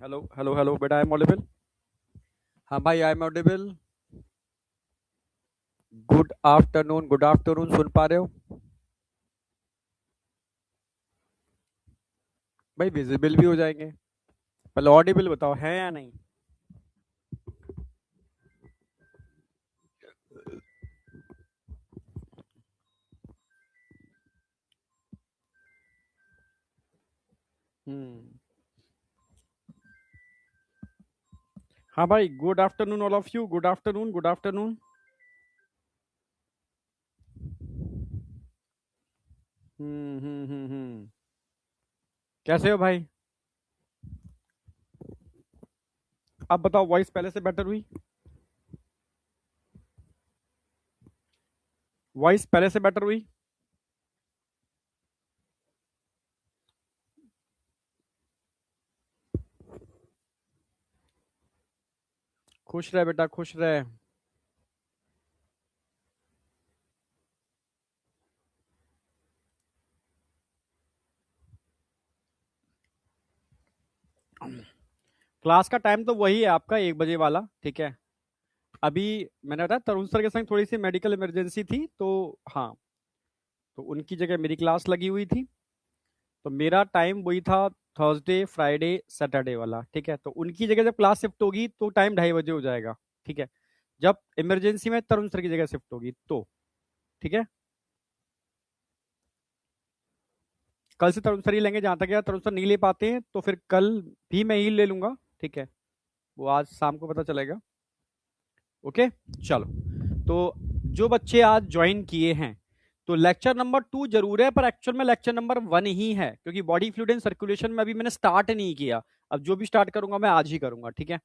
Hello hello hello बेटा, आई am audible? हाँ भाई, I am audible. Good afternoon, सुन पा रहे हो? भाई विजिबल भी हो जाएंगे। पहले ऑडिबल बताओ, है या नहीं? हम्म। हाँ भाई, good afternoon all of you, good afternoon, good afternoon. कैसे हो भाई? अब बताओ, वॉइस पहले से बेटर हुई? वॉइस पहले से बेटर हुई? खुश रहे बेटा, खुश रहे। क्लास का टाइम तो वही है आपका, 1 बजे वाला, ठीक है। अभी मैंने बताया तरुण सर के संग थोड़ी सी मेडिकल इमरजेंसी थी, तो हाँ, तो उनकी जगह मेरी क्लास लगी हुई थी। तो मेरा टाइम वही था, थर्सडे फ्राइडे सैटरडे वाला, ठीक है। तो उनकी जगह जब क्लास शिफ्ट होगी तो टाइम 2:30 बजे हो जाएगा, ठीक है। जब इमरजेंसी में तरुण सर की जगह शिफ्ट होगी तो, ठीक है। कल से तरुण सर ही लेंगे, जहां तक है तरुण सर नहीं ले पाते हैं तो फिर कल भी मैं ही ले लूंगा, ठीक है। वो आज शाम को पता चलेगा। ओके, चलो। तो जो बच्चे आज ज्वाइन किए हैं, तो लेक्चर नंबर 2 जरूर है, पर एक्चुअल में लेक्चर नंबर 1 ही है, क्योंकि बॉडी फ्लूइड एंड सर्कुलेशन में अभी मैंने स्टार्ट नहीं किया। अब जो भी स्टार्ट करूंगा मैं आज ही करूंगा, ठीक है।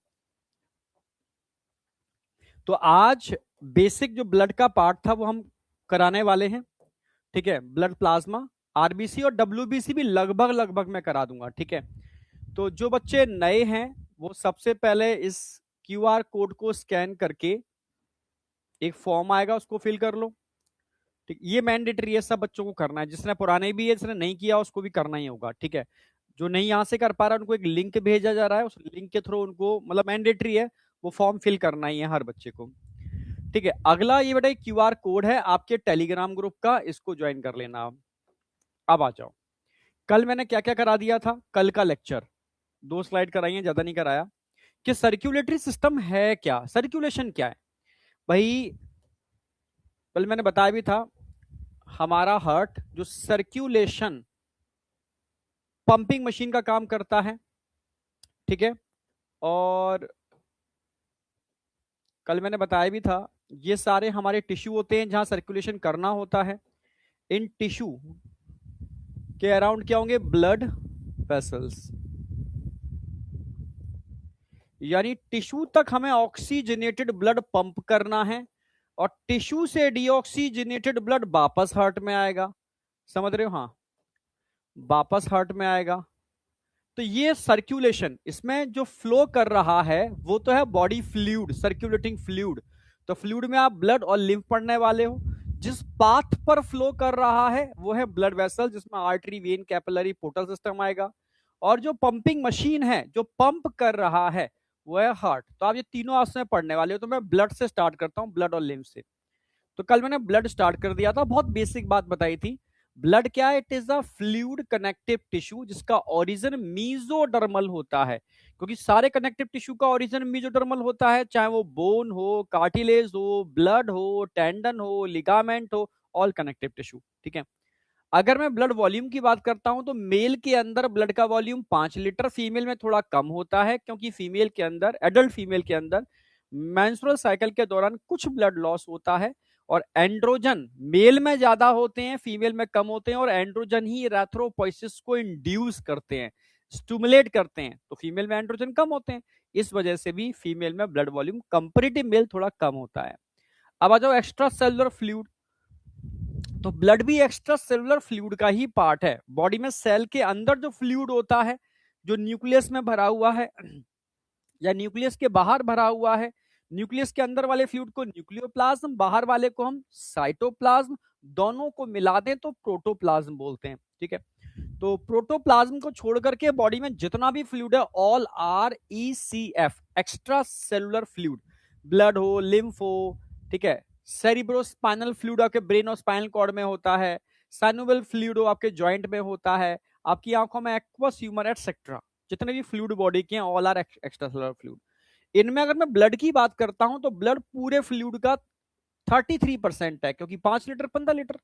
तो आज बेसिक जो ब्लड का पार्ट था वो हम कराने वाले हैं, ठीक है। ब्लड प्लाज्मा, आरबीसी और डब्ल्यूबीसी भी लगभग लगभग मैं करा दूंगा, ठीक है। तो जो बच्चे नए हैं वो सबसे पहले इस क्यूआर कोड को स्कैन करके एक फॉर्म आएगा, उसको फिल कर लो, ठीक। ये मैंडेटरी है, सब बच्चों को करना है। जिसने पुराने भी है, जिसने नहीं किया उसको भी करना ही होगा, ठीक है। जो नहीं यहां से कर पा रहा है उनको एक लिंक भेजा जा रहा है, उस लिंक के थ्रू उनको, मतलब मैंडेटरी है, वो फॉर्म फिल करना ही है हर बच्चे को, ठीक है। अगला ये बेटा क्यूआर कोड है आपके टेलीग्राम ग्रुप का, इसको ज्वाइन कर लेना आप। अब आ जाओ, कल मैंने क्या क्या करा दिया था। कल का लेक्चर 2 स्लाइड कराई है, ज्यादा नहीं कराया। कि सर्कुलेटरी सिस्टम है क्या, सर्कुलेशन क्या है भाई। कल मैंने बताया भी था, हमारा हार्ट जो सर्कुलेशन पंपिंग मशीन का काम करता है, ठीक है। और कल मैंने बताया भी था, ये सारे हमारे टिश्यू होते हैं जहां सर्कुलेशन करना होता है। इन टिश्यू के अराउंड क्या होंगे, ब्लड वेसल्स। यानी टिश्यू तक हमें ऑक्सीजनेटेड ब्लड पंप करना है, और टिश्यू से डीऑक्सीजनेटेड ब्लड वापस हार्ट में आएगा। समझ रहे हो? हाँ, वापस हार्ट में आएगा। तो ये सर्कुलेशन, इसमें जो फ्लो कर रहा है वो तो है बॉडी फ्लूइड, सर्कुलेटिंग फ्लूइड। तो फ्लूइड में आप ब्लड और लिम्फ पढ़ने वाले हो। जिस पाथ पर फ्लो कर रहा है वो है ब्लड वेसल, जिसमें artery, when, capillary, portal system आएगा। और जो पंपिंग मशीन है, जो पंप कर रहा है, वो है हार्ट। तो आप ये तीनों आपसे पढ़ने वाले हो। तो मैं ब्लड से स्टार्ट करता हूँ, ब्लड और लिम्फ से। तो कल मैंने ब्लड स्टार्ट कर दिया था, बहुत बेसिक बात बताई थी। ब्लड क्या है? It is a fluid connective tissue जिसका ओरिजिन मीजोडर्मल होता है, क्योंकि सारे कनेक्टिव टिश्यू का ओरिजिन मीजोडर्मल होता है, चाहे वो बोन हो, कार्टिलेज हो, ब्लड हो, टेंडन हो, लिगामेंट हो, ऑल कनेक्टिव टिश्यू, ठीक है। अगर मैं ब्लड वॉल्यूम की बात करता हूं तो मेल के अंदर ब्लड का वॉल्यूम 5 लीटर, फीमेल में थोड़ा कम होता है, क्योंकि फीमेल के अंदर, एडल्ट फीमेल के अंदर मेंस्ट्रुअल साइकिल के दौरान कुछ ब्लड लॉस होता है। और एंड्रोजन मेल में ज्यादा होते हैं, फीमेल में कम होते हैं, और एंड्रोजन ही इरेथ्रोपोइसिस को इंड्यूस करते हैं, स्टिमुलेट करते हैं। तो फीमेल में एंड्रोजन कम होते हैं, इस वजह से भी फीमेल में ब्लड वॉल्यूम कंपेरेटिव मेल थोड़ा कम होता है। अब आ जाओ एक्स्ट्रा सेलुलर फ्लूइड। तो ब्लड भी एक्स्ट्रा सेलुलर फ्लूइड का ही पार्ट है। बॉडी में सेल के अंदर जो फ्लूइड होता है, जो न्यूक्लियस में भरा हुआ है या न्यूक्लियस के बाहर भरा हुआ है, न्यूक्लियस के अंदर वाले फ्लूइड को न्यूक्लियोप्लाज्म, बाहर वाले को हम साइटोप्लाज्म, दोनों को मिला दें तो प्रोटोप्लाज्म बोलते हैं, ठीक है। तो प्रोटोप्लाज्म को छोड़ करके बॉडी में जितना भी फ्लूइड है all are ECF, extra cellular fluid, blood हो, लिम्फ हो, ठीक है, सेरिब्रोस्पाइनल फ्लूइड आपके ब्रेन और स्पाइनल कॉर्ड में होता है, साइनोवियल फ्लूइड हो आपके जॉइंट में होता है, आपकी आंखों में एक्वस ह्यूमर एटसेट्रा, जितने भी फ्लूइड बॉडी के हैं all are extra cellular fluid. इनमें अगर मैं ब्लड की बात करता हूं तो ब्लड पूरे फ्लूइड का 33% है, क्योंकि 5 लीटर 15 लीटर,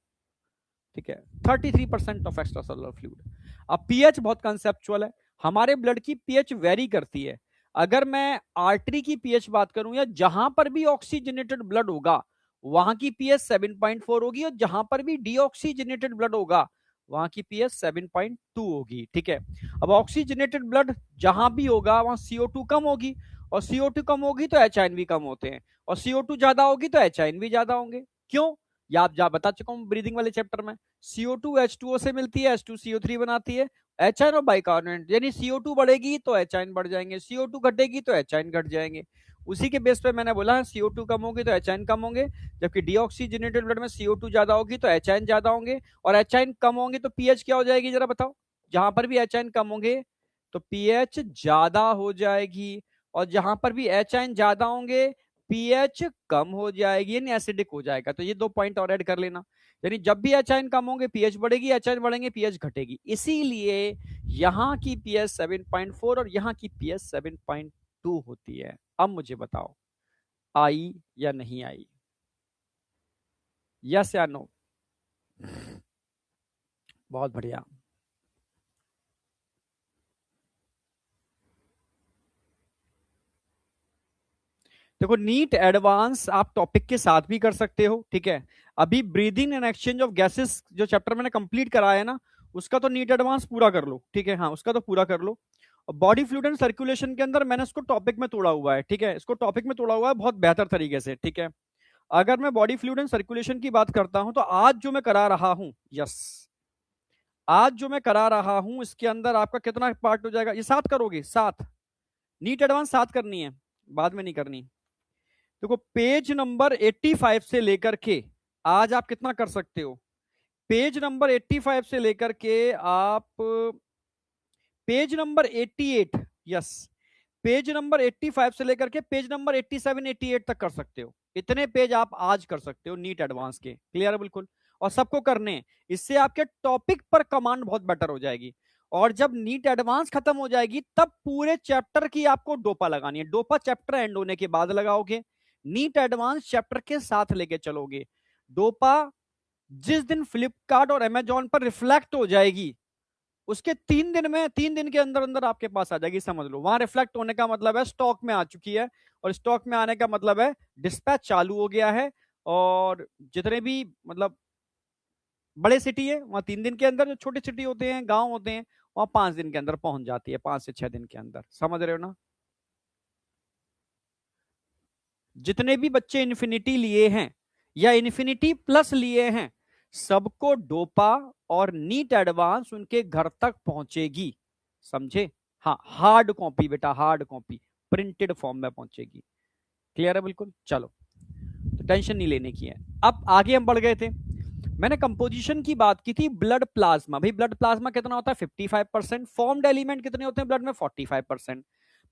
ठीक है, 33% ऑफ एक्स्ट्रा सेलुलर फ्लूइड। अब पीएच बहुत कंसेप्चुअल है, हमारे ब्लड की पीएच वेरी करती है। अगर मैं आर्टरी की पीएच बात करूं या जहां पर भी ऑक्सीजनेटेड ब्लड होगा वहां की पीएच 7.4 होगी, और जहां पर भी डीऑक्सीजनेटेड ब्लड होगा वहां की पीएच 7.2 होगी, ठीक है। अब ऑक्सीजनेटेड ब्लड जहां भी होगा वहां CO2 कम होगी, और CO2 कम होगी तो HIN भी कम होते हैं, और CO2 ज्यादा होगी तो HIN भी ज्यादा होंगे। क्यों? या आप जा बता चुका हूं ब्रीदिंग वाले चैप्टर में, CO2 H2O से मिलती है, H2 CO3 बनाती है, HIN और बाइकार्बोनेट, यानी CO2 बढ़ेगी तो HIN बढ़ जाएंगे, CO2 घटेगी तो HIN घट जाएंगे। उसी के बेस पे मैंने बोला है CO2 कम होगी तो HIN कम होंगे, जबकि डीऑक्सीजनेटेड ब्लड में CO2 ज्यादा होगी तो HIN ज्यादा होंगे, और HIN कम होंगे तो पीएच क्या हो जाएगी जरा बताओ? जहां पर भी HIN कम होंगे तो पीएच ज्यादा हो जाएगी, और जहां पर भी HIN ज्यादा होंगे पीएच कम हो जाएगी, यानी एसिडिक हो जाएगा। तो ये 2 पॉइंट और ऐड कर लेना, यानी जब भी HIN कम होंगे पीएच बढ़ेगी, HIN बढ़ेंगे पीएच घटेगी। इसीलिए यहां की पीएच 7.4 और यहां की पीएच 7.2 होती है। अब मुझे बताओ आई या नहीं आई, यस या नो? बहुत बढ़िया। देखो नीट एडवांस आप टॉपिक के साथ भी कर सकते हो, ठीक है। अभी breathing and exchange of gases जो चैप्टर मैंने कंप्लीट कराया है ना, उसका तो नीट एडवांस पूरा कर लो, ठीक है, हाँ उसका तो पूरा कर लो। बॉडी फ्लूइड एंड सर्कुलेशन के अंदर मैंने इसको टॉपिक में तोड़ा हुआ है, ठीक है, इसको टॉपिक में तोड़ा हुआ है बहुत बेहतर तरीके से, ठीक है। अगर मैं बॉडी फ्लूइड एंड सर्कुलेशन की बात करता हूं तो आज जो मैं करा रहा हूं, यस, आज जो मैं करा रहा हूं इसके अंदर आपका कितना पार्ट हो जाएगा? ये 7 करोगे, 7, नीट एडवांस 7 करनी है, बाद में नहीं करनी। देखो पेज नंबर 85 से लेकर के आज आप कितना कर सकते हो? पेज नंबर 85 से लेकर के आप page number 88, yes, page number 85 से लेकर के पेज नंबर 87 88 तक कर सकते हो। इतने पेज आप आज कर सकते हो नीट एडवांस के, क्लियर है बिल्कुल, और सबको करने हैं। इससे आपके टॉपिक पर कमांड बहुत बेटर हो जाएगी, और जब नीट एडवांस खत्म हो जाएगी तब पूरे चैप्टर की आपको डोपा लगानी है। डोपा चैप्टर एंड होने के बाद लगाओगे, नीट एडवांस चैप्टर के साथ लेके चलोगे। डोपा जिस दिन फ्लिपकार्ट और अमेजॉन पर रिफ्लेक्ट हो जाएगी उसके 3 दिन में, 3 दिन के अंदर अंदर आपके पास आ जाएगी, समझ लो। वहां रिफ्लेक्ट होने का मतलब है स्टॉक में आ चुकी है, और स्टॉक में आने का मतलब है डिस्पैच चालू हो गया है। और जितने भी मतलब बड़े सिटी है वहां 3 दिन के अंदर, जो छोटे सिटी होते हैं गांव होते हैं वहां 5 दिन के अंदर पहुंच जाती है, 5 से 6 दिन के अंदर, समझ रहे हो ना? जितने भी बच्चे इन्फिनिटी लिए हैं या इन्फिनिटी प्लस लिए हैं सबको डोपा और नीट एडवांस उनके घर तक पहुंचेगी, समझे? हाँ हार्ड कॉपी बेटा, हार्ड कॉपी प्रिंटेड फॉर्म में पहुंचेगी, क्लियर है बिल्कुल? चलो, तो टेंशन नहीं लेने की है। अब आगे हम बढ़ गए थे, मैंने कंपोजिशन की बात की थी, ब्लड प्लाज्मा। भाई ब्लड प्लाज्मा कितना होता है? 55%। फॉर्म्ड एलिमेंट कितने होते हैं ब्लड में? 45%।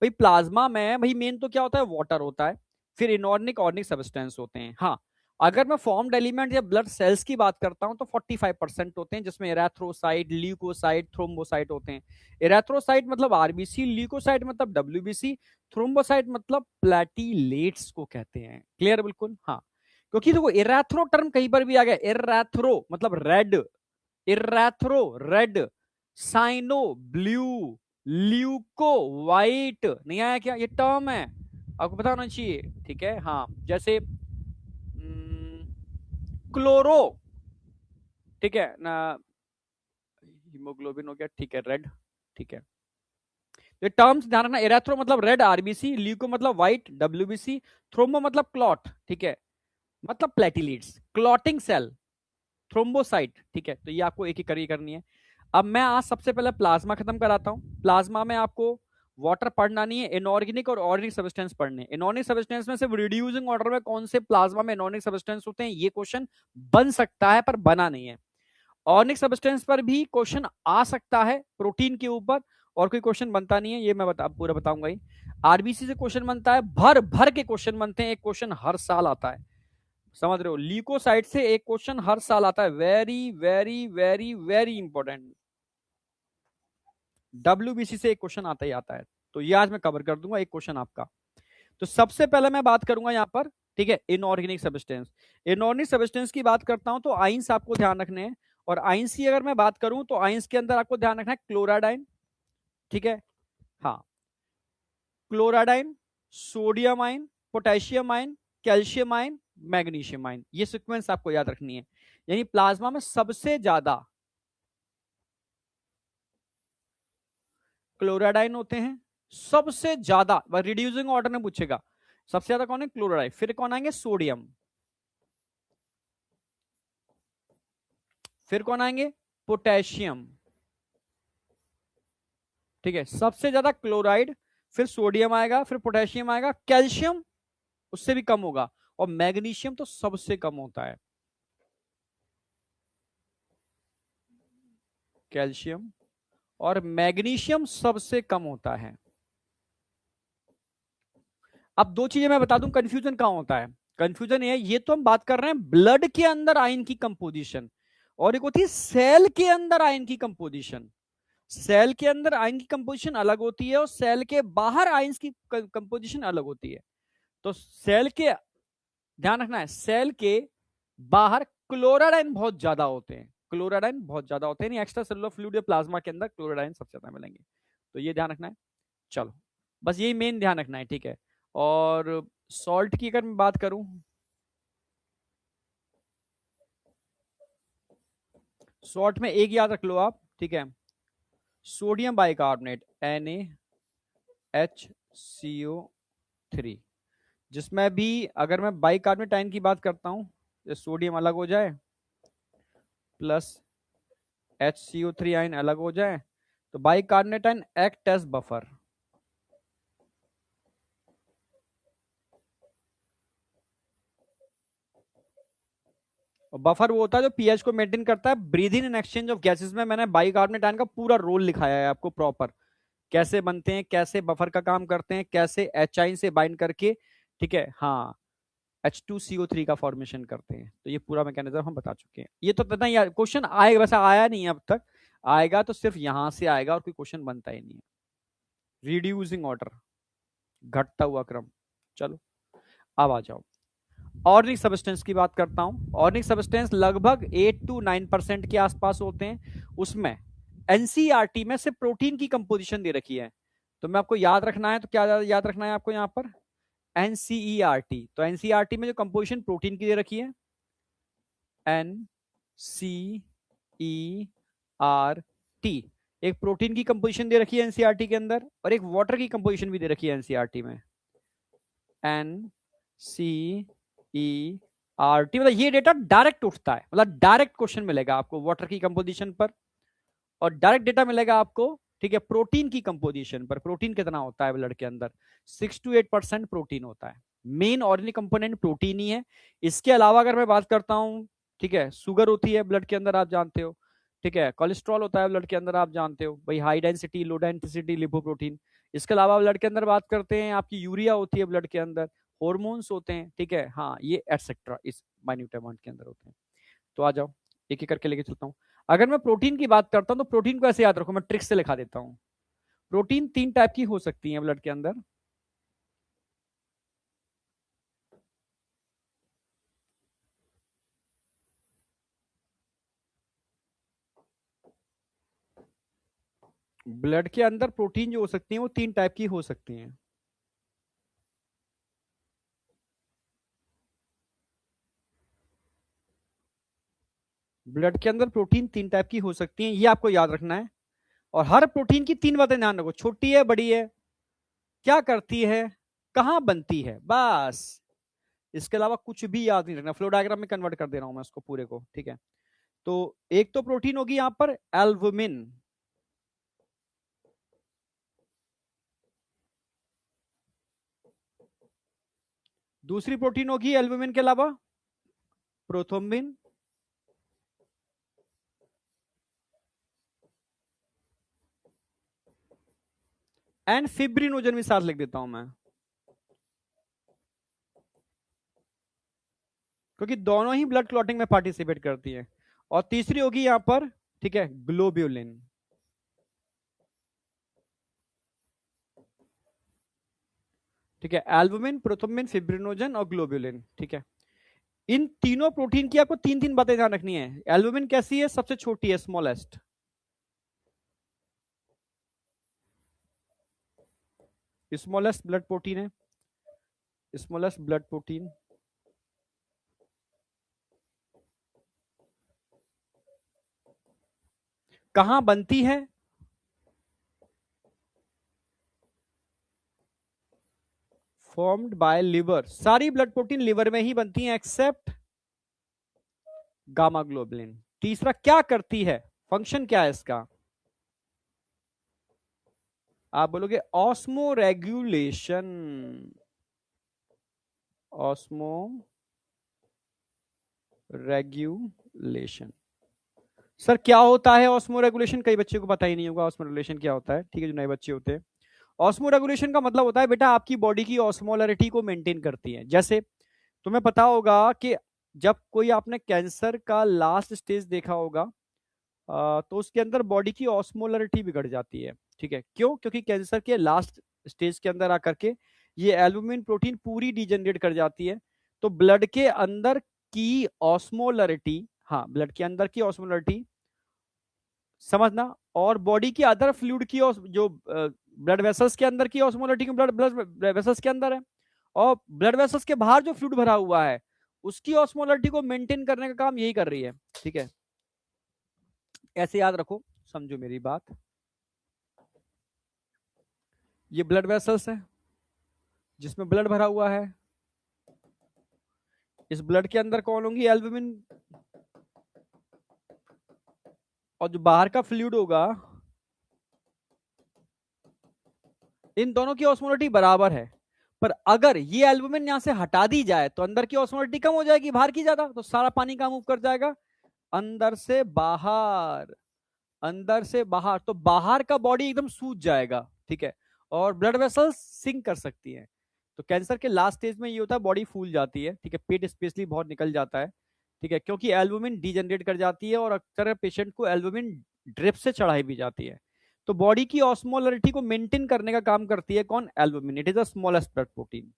भाई प्लाज्मा में भाई मेन तो क्या होता है? वाटर होता है, फिर इनऑर्गेनिक ऑर्गेनिक सब्सटेंस होते हैं। हाँ, अगर मैं फॉर्म्ड एलिमेंट या ब्लड सेल्स की बात करता हूं तो 45% होते हैं, जिसमें एरेथ्रोसाइट, ल्यूकोसाइट, थ्रोम्बोसाइट होते हैं। एरेथ्रोसाइट मतलब आरबीसी, ल्यूकोसाइट मतलब डब्ल्यूबीसी, थ्रोम्बोसाइट मतलब प्लेटिलेट्स को कहते हैं, क्लियर बिल्कुल? हाँ, क्योंकि देखो इरेथ्रो टर्म कहीं पर भी आ गया, इरेथ्रो मतलब red, erythro red, cyano blue, leuko white, नहीं आया क्या? ये टर्म है, आपको पता होना चाहिए, ठीक है। हाँ, जैसे क्लोरो, ठीक है ना, हीमोग्लोबिन हो गया, ठीक है, रेड, ठीक है। ये टर्म्स ध्यान रखना, इरेथ्रो मतलब रेड आरबीसी, ल्यूको मतलब व्हाइट डब्ल्यूबीसी, थ्रोम्बो मतलब क्लॉट, ठीक है, मतलब प्लेटिलेट्स, क्लॉटिंग सेल, थ्रोम्बोसाइट, ठीक है। तो ये आपको एक एक करनी है। अब मैं आज सबसे पहले प्लाज्मा खत्म कराता हूं। प्लाज्मा में आपको वाटर पढ़ना नहीं है, इनऑर्गेनिक और ऑर्गेनिक सब्सटेंस पढ़ने। इनऑर्गेनिक सब्सटेंस में सिर्फ रिड्यूसिंग ऑर्डर में कौन से प्लाज्मा में इनऑर्गेनिक सब्सटेंस होते हैं, ये क्वेश्चन बन सकता है पर बना नहीं है। ऑर्गेनिक सब्सटेंस पर भी क्वेश्चन आ सकता है प्रोटीन के ऊपर, और कोई क्वेश्चन बनता नहीं है, ये मैं पूरा बताऊंगा ही। आरबीसी से क्वेश्चन बनता है, भर भर के क्वेश्चन बनते हैं, एक क्वेश्चन हर साल आता है, समझ रहे हो। ल्यूकोसाइट से एक क्वेश्चन हर साल आता है, very very very very important. WBC से एक क्वेश्चन आता ही आता है, तो ये आज मैं कवर कर दूंगा एक क्वेश्चन आपका। तो सबसे पहले मैं बात करूंगा यहां पर, ठीक है, इनऑर्गेनिक सब्सटेंस। इनऑर्गेनिक सब्सटेंस की बात करता हूं तो आइंस आपको ध्यान रखने हैं, और आइंस की अगर मैं बात करूं तो आइंस के अंदर आपको ध्यान रखना है क्लोराडाइन, ठीक है, हाँ, क्लोराडाइन, sodium ion, potassium ion, calcium ion, magnesium ion, ये सीक्वेंस आपको याद रखनी है। यानी प्लाज्मा में सबसे ज्यादा क्लोराडाइन होते हैं, सबसे ज्यादा, रिड्यूसिंग ऑर्डर में पूछेगा, सबसे ज्यादा कौन है, क्लोराडाइन, फिर कौन आएंगे, सोडियम, फिर कौन आएंगे, पोटेशियम, ठीक है, सबसे ज्यादा क्लोराइड, फिर सोडियम आएगा, फिर पोटेशियम आएगा, कैल्शियम उससे भी कम होगा, और मैग्नीशियम तो सबसे कम होता है, कैल्शियम और मैग्नीशियम सबसे कम होता है। अब दो चीजें मैं बता दूं, कंफ्यूजन कहां होता है, कंफ्यूजन ये तो हम बात कर रहे हैं ब्लड के अंदर आयन की कंपोजिशन, और एक होती है सेल के अंदर आयन की कंपोजिशन। सेल के अंदर आयन की कंपोजिशन अलग होती है, और सेल के बाहर आयन की कंपोजिशन अलग होती है। तो सेल के, ध्यान रखना है, सेल के बाहर क्लोराडाइन बहुत ज्यादा होते हैं, क्लोराडाइन बहुत ज्यादा होते हैं, एक्स्ट्रा सेलुलर फ्लूइड या प्लाज्मा के अंदर क्लोराडाइन सबसे ज्यादा मिलेंगे, तो ये ध्यान रखना है। चलो, बस यही मेन ध्यान रखना है, ठीक है। और सॉल्ट की अगर मैं बात करूं, सॉल्ट में एक याद रख लो आप, ठीक है, सोडियम बाइकार्बोनेट NaHCO3, जिसमें भी अगर मैं बाइकार्बोनेट आयन की बात करता हूं, तो सोडियम अलग हो जाए प्लस HCO3 आयन अलग हो जाए, तो bicarbonate ion act as buffer. Buffer वो होता है जो पीएच को मेंटेन करता है, breathing and exchange of gases में मैंने बाइकार्बोनेट आयन का पूरा रोल लिखाया है आपको प्रॉपर, कैसे बनते हैं, कैसे बफर का काम करते हैं, कैसे एच आइन से बाइंड करके, ठीक है, हाँ, H2CO3 का फॉर्मेशन करते हैं, तो ये पूरा मैकेनिज्म हम बता चुके हैं। ये तो पता ही, क्वेश्चन आएगा, वैसा आया नहीं है अब तक, आएगा तो सिर्फ यहां से आएगा, और कोई क्वेश्चन बनता ही नहीं है। रिड्यूसिंग ऑर्डर, घटता हुआ क्रम। चलो, अब आ जाओ, ऑर्गेनिक सब्सटेंस की बात करता हूं। ऑर्गेनिक सब्सटेंस लगभग 8 to 9% के आसपास होते हैं, उसमें एनसीईआरटी में से प्रोटीन की कंपोजिशन दे रखी है, तो मैं आपको याद रखना है, तो क्या याद रखना है आपको यहां पर, एनसीईआरटी। तो एनसीईआरटी में जो कंपोजिशन प्रोटीन की दे रखी है, NCERT, एक प्रोटीन की कंपोजिशन दे रखी है एनसीईआरटी के अंदर, और एक वाटर की कंपोजिशन भी दे रखी है एनसीईआरटी में, NCERT। मतलब ये डेटा डायरेक्ट उठता है, मतलब डायरेक्ट क्वेश्चन मिलेगा आपको वाटर की कंपोजिशन पर, और डायरेक्ट डेटा मिलेगा आपको, ठीक है, प्रोटीन की कंपोजिशन पर। प्रोटीन कितना होता है ब्लड के अंदर, 6 to 8% प्रोटीन होता है, मेन ऑर्गेनिक कंपोनेंट प्रोटीन ही है। इसके अलावा अगर मैं बात करता हूं, ठीक है, शुगर होती है ब्लड के अंदर, आप जानते हो, ठीक है, कोलेस्ट्रॉल होता है ब्लड के अंदर, आप जानते हो भाई, high density low density lipoprotein. इसके अलावा ब्लड के अंदर बात करते हैं, आपकी यूरिया होती है ब्लड के अंदर, हॉर्मोन्स होते हैं, ठीक है, हाँ, ये एटसेट्रा इस माइन्यूट अमाउंट के अंदर होते हैं। तो आ जाओ, एक एक करके लेके चलता हूँ। अगर मैं प्रोटीन की बात करता हूं तो प्रोटीन को ऐसे याद रखो, मैं ट्रिक से लिखा देता हूं। प्रोटीन 3 टाइप की हो सकती है ब्लड के अंदर, ब्लड के अंदर प्रोटीन जो हो सकती है वो 3 टाइप की हो सकती हैं। ब्लड के अंदर प्रोटीन 3 टाइप की हो सकती हैं, ये आपको याद रखना है। और हर प्रोटीन की 3 बातें ध्यान रखो, छोटी है, बड़ी है, क्या करती है, कहां बनती है, बस। इसके अलावा कुछ भी याद नहीं रखना, फ्लो डायग्राम में कन्वर्ट कर दे रहा हूं मैं उसको पूरे को, ठीक है। तो एक तो प्रोटीन होगी यहां पर एल्बुमिन, दूसरी प्रोटीन होगी एल्बुमिन के अलावा प्रोथ्रोम्बिन, एंड फिब्रिनोजन भी साथ लिख देता हूं मैं, क्योंकि दोनों ही ब्लड क्लॉटिंग में पार्टिसिपेट करती है। और तीसरी होगी यहां पर, ठीक है, ग्लोब्यूलिन। ठीक है, एल्बुमिन, प्रोथ्रोम्बिन, फिब्रिनोजन और ग्लोब्यूलिन। ठीक है, इन तीनों प्रोटीन की आपको तीन तीन बातें ध्यान रखनी है। एल्बुमिन कैसी है? सबसे छोटी है, स्मॉलेस्ट। स्मॉलेस्ट ब्लड प्रोटीन है, स्मॉलेस्ट ब्लड प्रोटीन। कहां बनती है? Formed by liver. सारी ब्लड प्रोटीन लिवर में ही बनती हैं एक्सेप्ट गामा ग्लोबुलिन। तीसरा क्या करती है, फंक्शन क्या है इसका? आप बोलोगे osmo regulation. Osmo regulation. Sir क्या होता है ऑस्मो रेगुलेशन? कई बच्चे को पता ही नहीं होगा ऑस्मो रेगुलेशन क्या होता है। ठीक है, जो नए बच्चे होते हैं, ऑस्मो रेगुलेशन का मतलब होता है बेटा आपकी बॉडी की ऑस्मोलरिटी को मेंटेन करती है। जैसे तुम्हें पता होगा कि जब कोई आपने कैंसर का लास्ट स्टेज देखा होगा, तो उसके अंदर बॉडी की ऑस्मोलरिटी बिगड़ जाती है। ठीक है, क्यों? क्योंकि कैंसर के लास्ट स्टेज के अंदर आकर के ये एल्बुमिन प्रोटीन पूरी डिजेनरेट कर जाती है। तो ब्लड के अंदर की ऑस्मोलरिटी, हाँ, ब्लड के अंदर की ऑस्मोलरिटी समझना, और बॉडी की अदर फ्लूइड की जो ब्लड वेसल्स के अंदर की ऑस्मोलरिटी की ब्लड ब्लड वेसल्स के अंदर है, और ब्लड वेसल्स के बाहर जो फ्लूइड भरा हुआ है उसकी ऑस्मोलरिटी को मेंटेन करने का काम यही कर रही है। ठीक है, ऐसे याद रखो, समझो मेरी बात। ये ब्लड वेसल्स है जिसमें ब्लड भरा हुआ है। इस ब्लड के अंदर कौन होंगी? एल्बुमिन। और जो बाहर का फ्लूइड होगा, इन दोनों की ऑस्मोलरिटी बराबर है। पर अगर ये एल्बुमिन यहां से हटा दी जाए तो अंदर की ऑस्मोलरिटी कम हो जाएगी, बाहर की ज्यादा, तो सारा पानी कहां मूव कर जाएगा? अंदर से बाहर। अंदर से बाहर, तो बाहर का बॉडी एकदम सूज जाएगा। ठीक है, और ब्लड वेसल्स सिंक कर सकती हैं। तो कैंसर के लास्ट स्टेज में ये होता है, बॉडी फूल जाती है। ठीक है, पेट स्पेशली बहुत निकल जाता है। ठीक है, क्योंकि एल्बुमिन डीजनरेट कर जाती है, और अक्सर पेशेंट को एल्बुमिन ड्रिप से चढ़ाई भी जाती है। तो बॉडी की ऑस्मोलरिटी को मेंटेन करने का काम करती है कौन? Albumin. It is the smallest blood protein.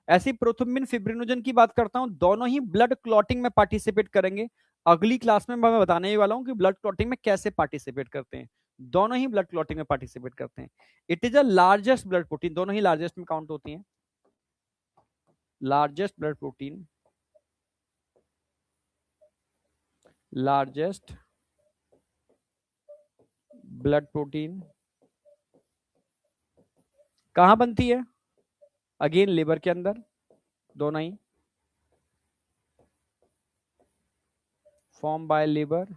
ऐसी प्रोथ्रोम्बिन, फिब्रिनोजन की बात करता हूं, दोनों ही ब्लड क्लॉटिंग में पार्टिसिपेट करेंगे। अगली क्लास में मैं बताने ही वाला हूं कि ब्लड क्लॉटिंग में कैसे पार्टिसिपेट करते हैं। दोनों ही ब्लड क्लॉटिंग में पार्टिसिपेट करते हैं। It is a largest blood protein, दोनों ही लार्जेस्ट में काउंट होती हैं। Largest blood protein, largest blood protein कहां बनती है? अगेन लिवर के अंदर, दोनों ही फॉर्म बाय लिवर।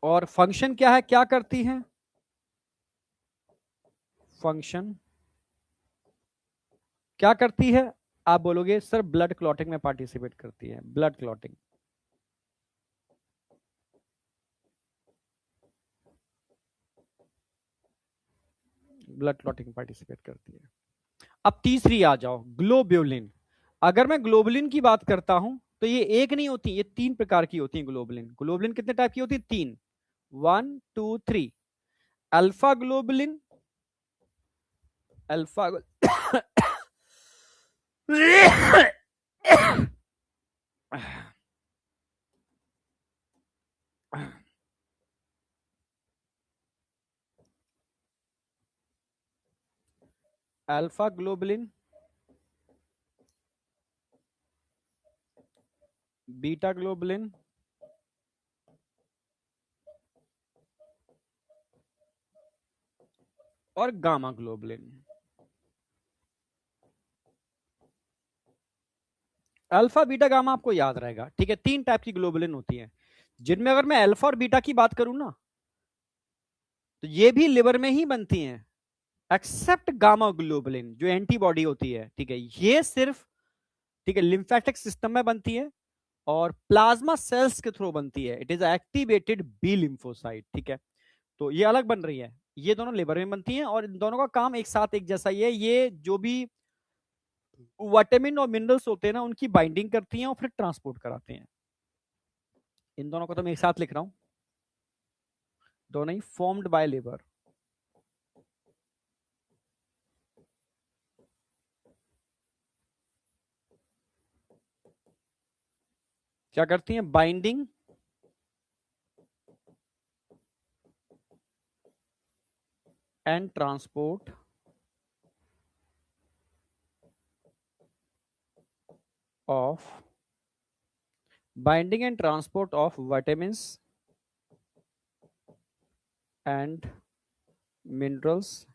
और फंक्शन क्या है, क्या करती है? फंक्शन क्या करती है? आप बोलोगे सर ब्लड क्लॉटिंग में पार्टिसिपेट करती है। Blood clotting, blood clotting participate करती है। अब तीसरी आ जाओ, ग्लोब्यूलिन। अगर मैं ग्लोबुलिन की बात करता हूं तो ये एक नहीं होती, ये तीन प्रकार की होती है ग्लोबुलिन। ग्लोबुलिन कितने टाइप की होती है? तीन। 1 2 3। Alpha globulin, alpha alpha globulin, beta globulin, और gamma globulin. Alpha beta gamma आपको याद रहेगा। ठीक है, तीन टाइप की ग्लोबुलिन होती है, जिनमें अगर मैं अल्फा और बीटा की बात करूं ना, तो ये भी लिवर में ही बनती हैं, एक्सेप्ट गामा ग्लोबुलिन जो एंटीबॉडी होती है। ठीक है, ये सिर्फ, ठीक है, लिम्फेटिक सिस्टम में बनती है और प्लाज्मा सेल्स के थ्रू बनती है। It is activated B lymphocyte. ठीक है, तो ये अलग बन रही है। ये दोनों लेबर में बनती हैं और इन दोनों का काम एक साथ एक जैसा ही है। ये जो भी विटामिन और मिनरल्स होते हैं ना, उनकी बाइंडिंग करती हैं और फिर ट्रांसपोर्ट कराते हैं। इन दोनों को तो मैं एक साथ लिख रहा हूं, दोनों ही फॉर्म्ड बाय लेबर। क्या करती हैं? Binding and transport of binding and transport of vitamins and minerals.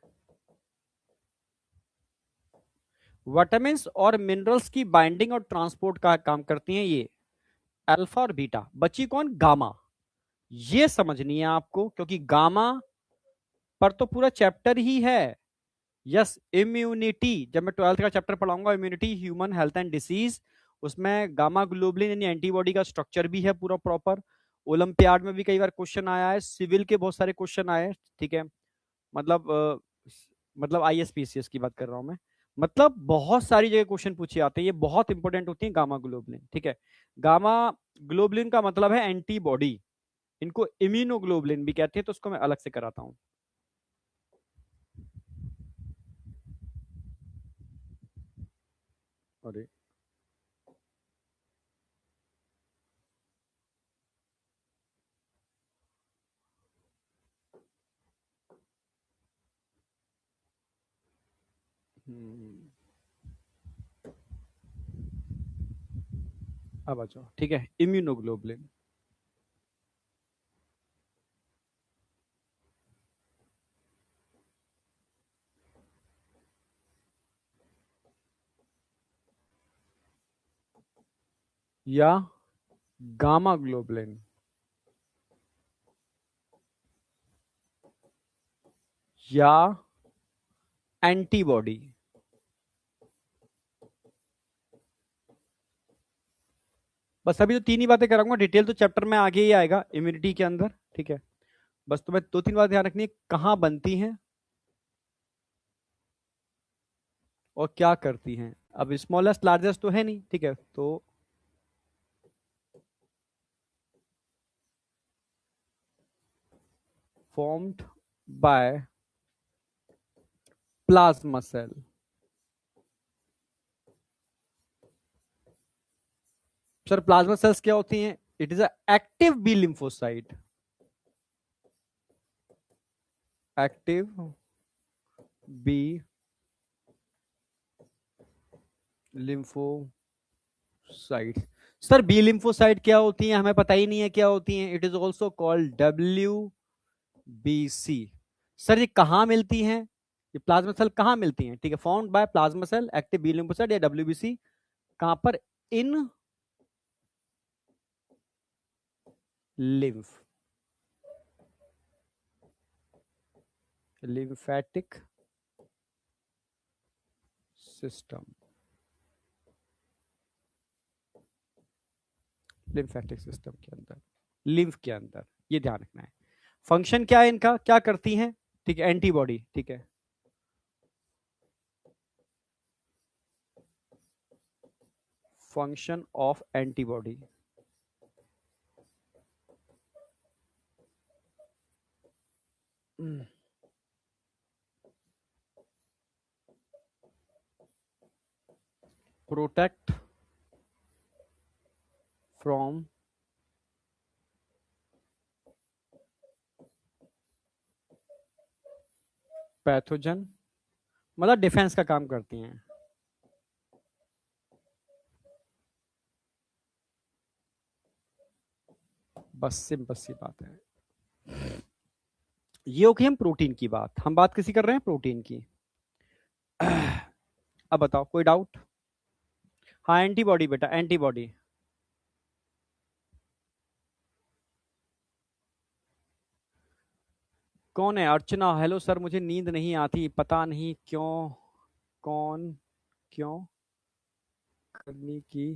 Vitamins और मिनरल्स की बाइंडिंग और ट्रांसपोर्ट का काम करती हैं ये अल्फा और बीटा। बची कौन? गामा। ये समझनी है आपको, क्योंकि गामा पर तो पूरा चैप्टर ही है। यस, इम्यूनिटी, जब मैं 12th का चैप्टर पढ़ाऊंगा immunity human health and disease, उसमें गामा ग्लोबुलिन यानी एंटीबॉडी का स्ट्रक्चर भी है पूरा प्रॉपर। ओलंपियाड में भी कई बार क्वेश्चन आया है, सिविल के बहुत सारे क्वेश्चन आए हैं, ठीक है। मतलब मतलब आईएसपीसीएस की बात कर रहा हूं मैं। मतलब बहुत सारी जगह क्वेश्चन पूछे आते हैं, ये बहुत इंपॉर्टेंट होती है गामा ग्लोबुलिन, ठीक है। गामा ग्लोबुलिन का मतलब है एंटीबॉडी, इनको इम्यूनोग्लोबुलिन भी कहते हैं, तो उसको मैं अलग से कराता हूं। अरे अब आ जाओ, ठीक है, इम्यूनोग्लोबुलिन। या गामा ग्लोबुलिन या एंटीबॉडी। बस अभी तो तीन ही बातें कराऊंगा, डिटेल तो चैप्टर में आगे ही आएगा इम्यूनिटी के अंदर, ठीक है। बस तुम्हें दो तीन बात ध्यान रखनी है, कहां बनती हैं और क्या करती हैं। अब स्मॉलेस्ट लार्जेस्ट तो है नहीं, ठीक है, तो formed by plasma cell. Sir plasma cells क्या होती हैं? It is a active B lymphocyte, active B lymphocyte. Sir B lymphocyte क्या होती है? हमें पता ही नहीं है क्या होती है। It is also called WBC। Sir ये कहां मिलती हैं? ये प्लाज्मा सेल कहां मिलती हैं? ठीक है, found by plasma cell, active B lymphocyte या WBC। कहां पर? In lymph, lymphatic system, lymphatic system के अंदर, लिम्फ के अंदर, ये ध्यान रखना है। फंक्शन क्या है इनका, क्या करती हैं? ठीक है, एंटीबॉडी, ठीक है। Function of antibody, protect from pathogen, मतलब डिफेंस का काम करती हैं। बस सिंपल सी बात है। ये हो गई हम प्रोटीन की बात, हम बात किसी कर रहे हैं प्रोटीन की। अब बताओ कोई डाउट? हाँ एंटीबॉडी बेटा, एंटीबॉडी। कौन है? अर्चना, हेलो सर, मुझे नींद नहीं आती, पता नहीं क्यों, कौन, क्यों करने की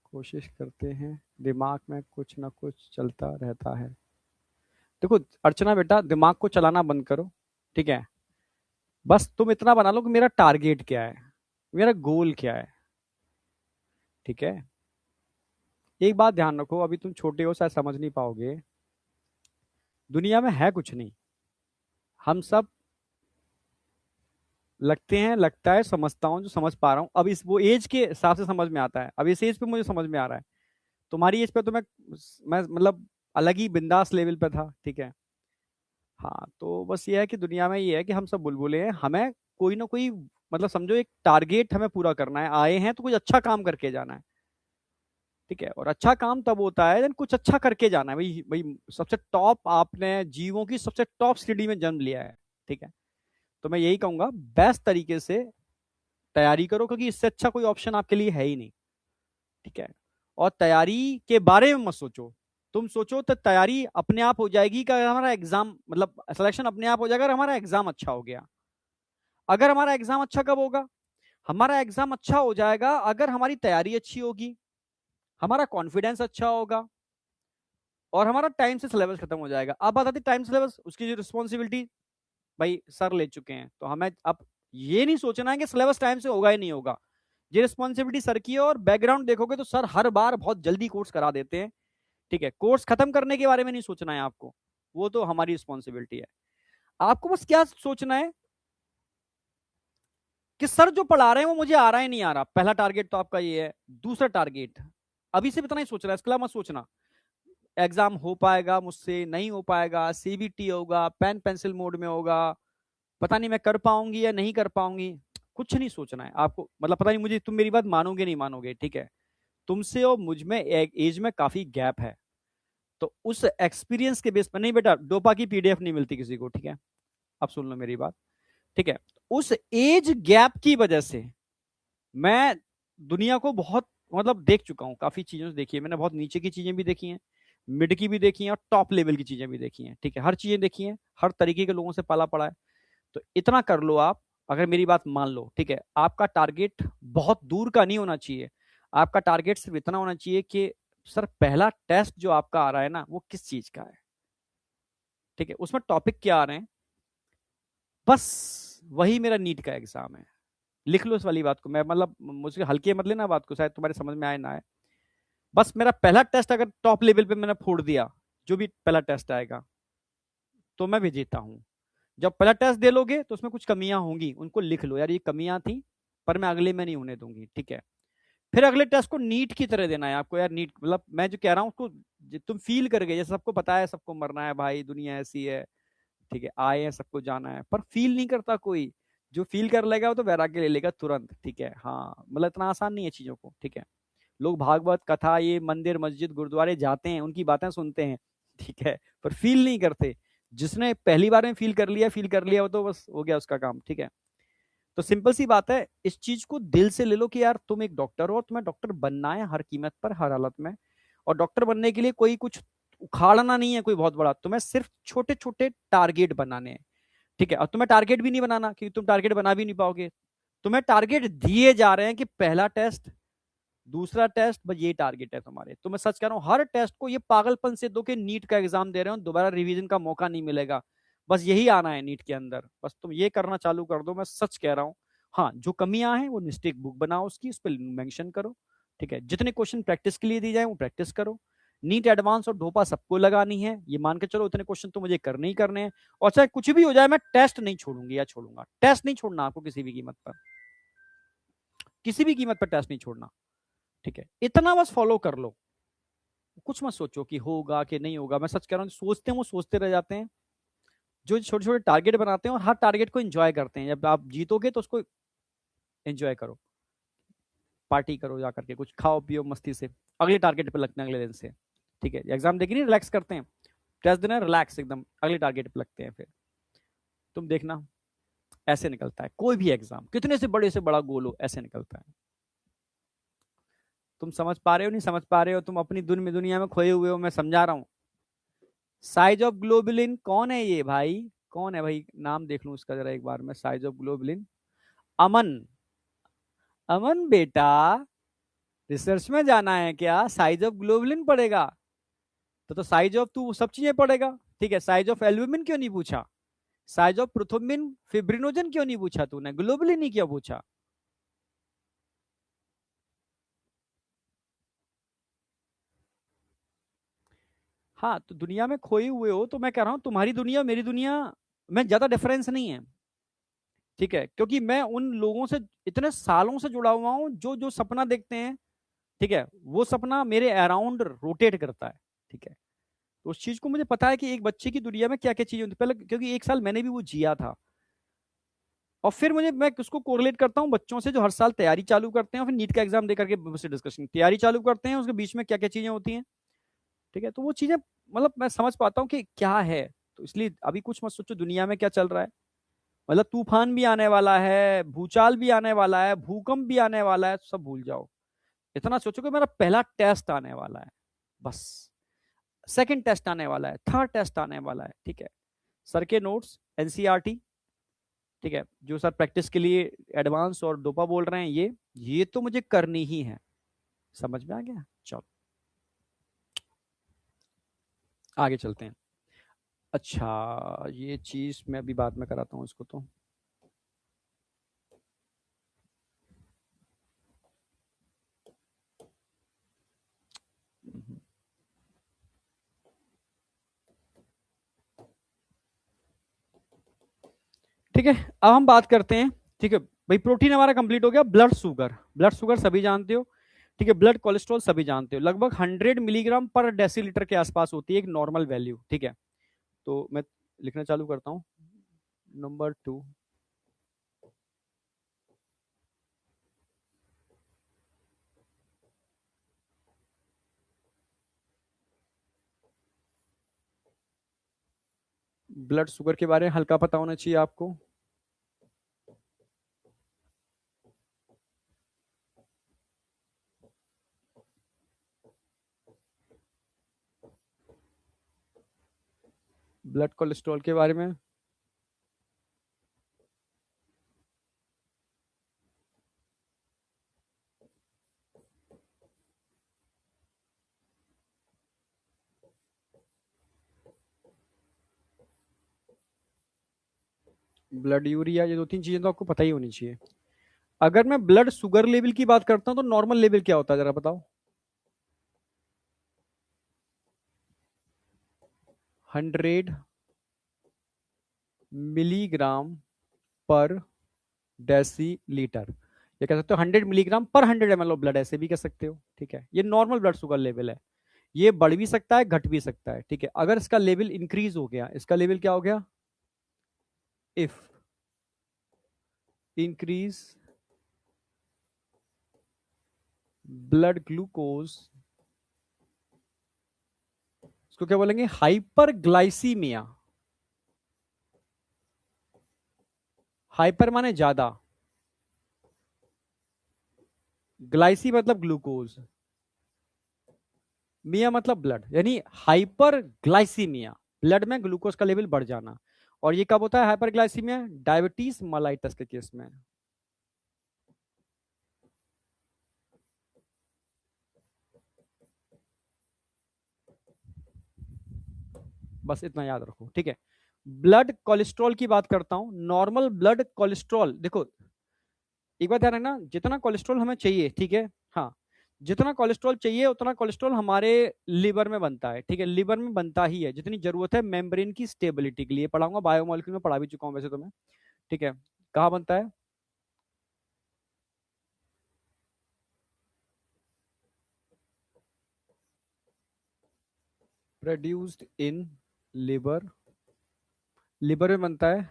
कोशिश करते हैं, दिमाग में कुछ ना कुछ चलता रहता है। देखो अर्चना बेटा, दिमाग को चलाना बंद करो, ठीक है, बस तुम इतना बना लो कि मेरा टारगेट क्या है, मेरा गोल क्या है। ठीक है, एक बात ध्यान रखो, अभी तुम छोटे हो शायद समझ नहीं पाओगे, दुनिया में है कुछ नहीं, हम सब लगते हैं, लगता है, समझता हूँ जो समझ पा रहा हूँ, अब इस वो एज के हिसाब से समझ में आता है, अब इस एज पे मुझे समझ में आ रहा है। तुम्हारी एज पे तो मैं मतलब अलग ही बिंदास लेवल पे था। ठीक है, हाँ, तो बस ये है कि दुनिया में ये है कि हम सब बुलबुले हैं, हमें कोई ना कोई मतलब समझो एक टारगेट हमें पूरा करना है, आए हैं तो कुछ अच्छा काम करके जाना है। ठीक है, और अच्छा काम तब होता है जब कुछ अच्छा करके जाना है, भाई भाई सबसे टॉप, आपने जीवों की सबसे टॉप सीढ़ी में जन्म लिया है। ठीक है, तो मैं यही कहूंगा, बेस्ट तरीके से तैयारी करो, क्योंकि इससे अच्छा कोई ऑप्शन आपके लिए है ही नहीं। ठीक है, और तैयारी के बारे में मत सोचो, तुम सोचो तो तैयारी अपने आप हो जाएगी कि अगर हमारा एग्जाम मतलब सिलेक्शन अपने आप हो जाएगा अगर हमारा एग्जाम अच्छा हो गया। अगर हमारा एग्जाम अच्छा कब होगा, हमारा एग्जाम अच्छा हो जाएगा अगर हमारी तैयारी अच्छी होगी, हमारा कॉन्फिडेंस अच्छा होगा, और हमारा टाइम से सिलेबस खत्म हो जाएगा। अब बात आती टाइम सिलेबस, उसकी जो रिस्पॉन्सिबिलिटी भाई सर ले चुके हैं, तो हमें अब ये नहीं सोचना है कि सिलेबस टाइम से होगा ही नहीं होगा, ये रिस्पॉन्सिबिलिटी सर की है। और बैकग्राउंड देखोगे तो सर हर बार बहुत जल्दी कोर्स करा देते हैं। ठीक है, कोर्स खत्म करने के बारे में नहीं सोचना है आपको, वो तो हमारी रिस्पॉन्सिबिलिटी है। आपको बस क्या सोचना है कि सर जो पढ़ा रहे हैं वो मुझे आ रहा है नहीं आ रहा, पहला टारगेट तो आपका ये है। दूसरा टारगेट अभी से इतना ही सोच रहा है, इसके अलावा मत सोचना एग्जाम हो पाएगा मुझसे, नहीं हो पाएगा, सीबीटी होगा, पेन पेंसिल मोड में होगा, पता नहीं मैं कर पाऊंगी या नहीं कर पाऊंगी, कुछ नहीं सोचना है आपको। मतलब पता नहीं मुझे, तुम मेरी बात मानोगे नहीं मानोगे, ठीक है, तुमसे और मुझ में एक एज में काफी गैप है, तो उस एक्सपीरियंस के बेस पर नहीं बेटा, डोपा की पीडीएफ नहीं मिलती किसी को। ठीक है, अब सुन लो मेरी बात। ठीक है, उस एज गैप की वजह से मैं दुनिया को बहुत मतलब देख चुका हूं, काफी चीजों से देखी है मैंने, बहुत नीचे की चीजें भी देखी हैं, मिड की भी देखी हैं, और टॉप लेवल की चीजें भी देखी हैं। ठीक है, हर चीजें देखी हैं, हर तरीके के लोगों से पाला पड़ा है। तो इतना कर लो आप, अगर मेरी बात मान लो। ठीक है, आपका टारगेट बहुत दूर का नहीं होना चाहिए, आपका टारगेट सिर्फ इतना होना चाहिए कि सर पहला टेस्ट जो आपका आ रहा है ना वो किस चीज का है। ठीक है, उसमें टॉपिक क्या आ रहे हैं, बस वही मेरा नीट का एग्जाम है। लिख लो इस वाली बात को, मैं मतलब मुझे हल्के मत लेना बात को, शायद तुम्हारे समझ में आए ना आए। बस मेरा पहला टेस्ट अगर टॉप लेवल पे मैंने फोड़ दिया, जो भी पहला टेस्ट आएगा, तो मैं भी जीता हूं। जब पहला टेस्ट दे लोगे तो उसमें कुछ कमियां होंगी, उनको लिख लो यार, ये कमियां थी, पर मैं अगले में नहीं होने दूंगी। ठीक है, फिर अगले टेस्ट को नीट की तरह देना है आपको यार, नीट मतलब मैं जो कह रहा हूँ उसको तुम फील कर गए, जैसे सबको पता है सबको मरना है भाई, दुनिया ऐसी है। ठीक है, आए हैं सबको जाना है, पर फील नहीं करता कोई, जो फील कर लेगा वो तो वैराग्य ले लेगा तुरंत। ठीक है, हाँ, मतलब इतना आसान नहीं है चीजों को। ठीक है, लोग भागवत कथा, ये मंदिर मस्जिद गुरुद्वारे जाते हैं, उनकी बातें सुनते हैं, ठीक है, पर फील नहीं करते। जिसने पहली बार में फील कर लिया वो तो बस हो गया उसका काम। ठीक है, तो सिंपल सी बात है, इस चीज को दिल से ले लो कि यार तुम एक डॉक्टर हो, तुम्हें डॉक्टर बनना है हर कीमत पर, हर हालत में। और डॉक्टर बनने के लिए कोई कुछ उखाड़ना नहीं है कोई बहुत बड़ा, तुम्हें सिर्फ छोटे छोटे टारगेट बनाने हैं। ठीक है, और तुम्हें टारगेट भी नहीं बनाना, क्योंकि तुम टारगेट बना भी नहीं पाओगे। तुम्हें टारगेट दिए जा रहे हैं कि पहला टेस्ट, दूसरा टेस्ट, बस ये टारगेट है तुम्हारे। तो मैं सच कह रहा हूं, हर टेस्ट को ये पागलपन से दो कि नीट का एग्जाम दे रहे हो, दोबारा रिवीजन का मौका नहीं मिलेगा, बस यही आना है नीट के अंदर, बस तुम ये करना चालू कर दो, मैं सच कह रहा हूँ। हाँ, जो कमियां हैं वो मिस्टेक बुक बनाओ उसकी, उस पर मेंशन करो। ठीक है, जितने क्वेश्चन प्रैक्टिस के लिए दी जाए वो प्रैक्टिस करो। नीट एडवांस और ढोपा सबको लगानी है, ये मान के चलो इतने क्वेश्चन तो मुझे करने ही करने हैं। और चाहे कुछ भी हो जाए मैं टेस्ट नहीं छोड़ूंगी या छोड़ूंगा, टेस्ट नहीं छोड़ना आपको किसी भी कीमत पर, किसी भी कीमत पर टेस्ट नहीं छोड़ना। ठीक है, इतना बस फॉलो कर लो, कुछ मत सोचो कि होगा कि नहीं होगा। मैं सच कह रहा हूँ, सोचते हैं वो सोचते रह जाते हैं, जो छोटे छोटे टारगेट बनाते हैं और हर टारगेट को एंजॉय करते हैं। जब आप जीतोगे तो उसको एंजॉय करो, पार्टी करो, जा करके कुछ खाओ पियो मस्ती से, अगले टारगेट पे लगते हैं अगले दिन से। ठीक है, एग्जाम देके नहीं रिलैक्स करते हैं, टेस्ट देना रिलैक्स एकदम, अगले टारगेट पे लगते हैं। फिर तुम देखना, ऐसे निकलता है कोई भी एग्जाम, कितने से बड़ा गोल हो, ऐसे निकलता है। तुम समझ पा रहे हो नहीं समझ पा रहे हो, तुम अपनी दुनिया में खोए हुए हो, मैं समझा रहा हूँ। साइज ऑफ ग्लोबुलिन कौन है ये भाई, कौन है भाई, नाम देख लूं इसका जरा एक बार में, साइज ऑफ ग्लोबुलिन, अमन। अमन बेटा, रिसर्च में जाना है क्या, साइज ऑफ ग्लोबुलिन पढ़ेगा, तो साइज ऑफ तू सब चीजें पढ़ेगा। ठीक है, साइज ऑफ एल्बुमिन क्यों नहीं पूछा, साइज ऑफ प्रोथ्रोम्बिन फिब्रिनोजन क्यों नहीं पूछा तूने, ग्लोबली नहीं क्यों पूछा? हाँ, तो दुनिया में खोए हुए हो, तो मैं कह रहा हूं तुम्हारी दुनिया और मेरी दुनिया में ज्यादा डिफरेंस नहीं है, ठीक है, क्योंकि मैं उन लोगों से इतने सालों से जुड़ा हुआ हूं जो जो सपना देखते हैं, ठीक है, वो सपना मेरे अराउंड रोटेट करता है, ठीक है। तो उस चीज को मुझे पता है कि एक बच्चे की दुनिया में क्या क्या चीजें होती है पहले, क्योंकि एक साल मैंने भी वो जिया था। और फिर मुझे, मैं उसको कोरिलेट करता हूँ बच्चों से जो हर साल तैयारी चालू करते हैं और फिर नीट का एग्जाम दे करके मुझसे डिस्कशन, तैयारी चालू करते हैं, उसके बीच में क्या क्या चीजें होती हैं, ठीक है। तो वो चीजें मतलब मैं समझ पाता हूँ कि क्या है। तो इसलिए अभी कुछ मत सोचो दुनिया में क्या चल रहा है, मतलब तूफान भी आने वाला है, भूचाल भी आने वाला है, भूकंप भी आने वाला है, सब भूल जाओ। इतना सोचो कि मेरा पहला टेस्ट आने वाला है, बस। सेकंड टेस्ट आने वाला है, थर्ड टेस्ट आने वाला है, ठीक है। सर के नोट्स एनसीईआरटी, ठीक है, जो सर प्रैक्टिस के लिए एडवांस और डोपा बोल रहे हैं, ये तो मुझे करनी ही है। समझ में आ गया? चलो आगे चलते हैं। अच्छा, ये चीज मैं अभी बाद में कराता हूँ इसको तो। ठीक है, अब हम बात करते हैं, ठीक है भाई, प्रोटीन हमारा कंप्लीट हो गया। ब्लड शुगर, ब्लड शुगर सभी जानते हो, ठीक है। ब्लड कोलेस्ट्रॉल सभी जानते हो, लगभग 100 मिलीग्राम पर डेसीलीटर के आसपास होती है एक नॉर्मल वैल्यू, ठीक है। तो मैं लिखना चालू करता हूँ। नंबर 2, ब्लड शुगर के बारे में हल्का पता होना चाहिए आपको। ब्लड कोलेस्ट्रॉल के बारे में, ब्लड यूरिया, ये 2-3 चीजें तो आपको पता ही होनी चाहिए। अगर मैं ब्लड शुगर लेवल की बात करता हूं तो नॉर्मल लेवल क्या होता है जरा बताओ? 100 मिलीग्राम पर डेसीलीटर, ये कह सकते हो 100 मिलीग्राम पर 100 ml ऑफ ब्लड, ऐसे भी कह सकते हो, ठीक है। ये नॉर्मल ब्लड शुगर लेवल है। ये बढ़ भी सकता है, घट भी सकता है, ठीक है। अगर इसका लेवल इंक्रीज हो गया, इसका लेवल क्या हो गया? इफ इंक्रीज ब्लड ग्लूकोज, इसको क्या बोलेंगे? हाइपरग्लाइसीमिया। हाइपर माने ज्यादा, ग्लाइसी मतलब ग्लूकोज, मिया मतलब ब्लड, यानी हाइपर ग्लाइसीमिया, ब्लड में ग्लूकोज का लेवल बढ़ जाना। और ये कब होता है हाइपर ग्लाइसीमिया? डायबिटीज मलाइटस के केस में। बस इतना याद रखो, ठीक है। ब्लड कोलेस्ट्रॉल की बात करता हूं, नॉर्मल ब्लड कोलेस्ट्रॉल, देखो एक बात ध्यान रखना, जितना कोलेस्ट्रॉल हमें चाहिए, ठीक है, हाँ, जितना कोलेस्ट्रॉल चाहिए उतना कोलेस्ट्रॉल हमारे लिवर में बनता है, ठीक है, लिवर में बनता ही है जितनी जरूरत है मेम्ब्रेन की स्टेबिलिटी के लिए। पढ़ाऊंगा बायोमोलिक्यूल में, पढ़ा भी चुका हूं वैसे तो मैं, ठीक है। कहाँ बनता है? प्रोड्यूस्ड इन लिवर, लिवर में बनता है।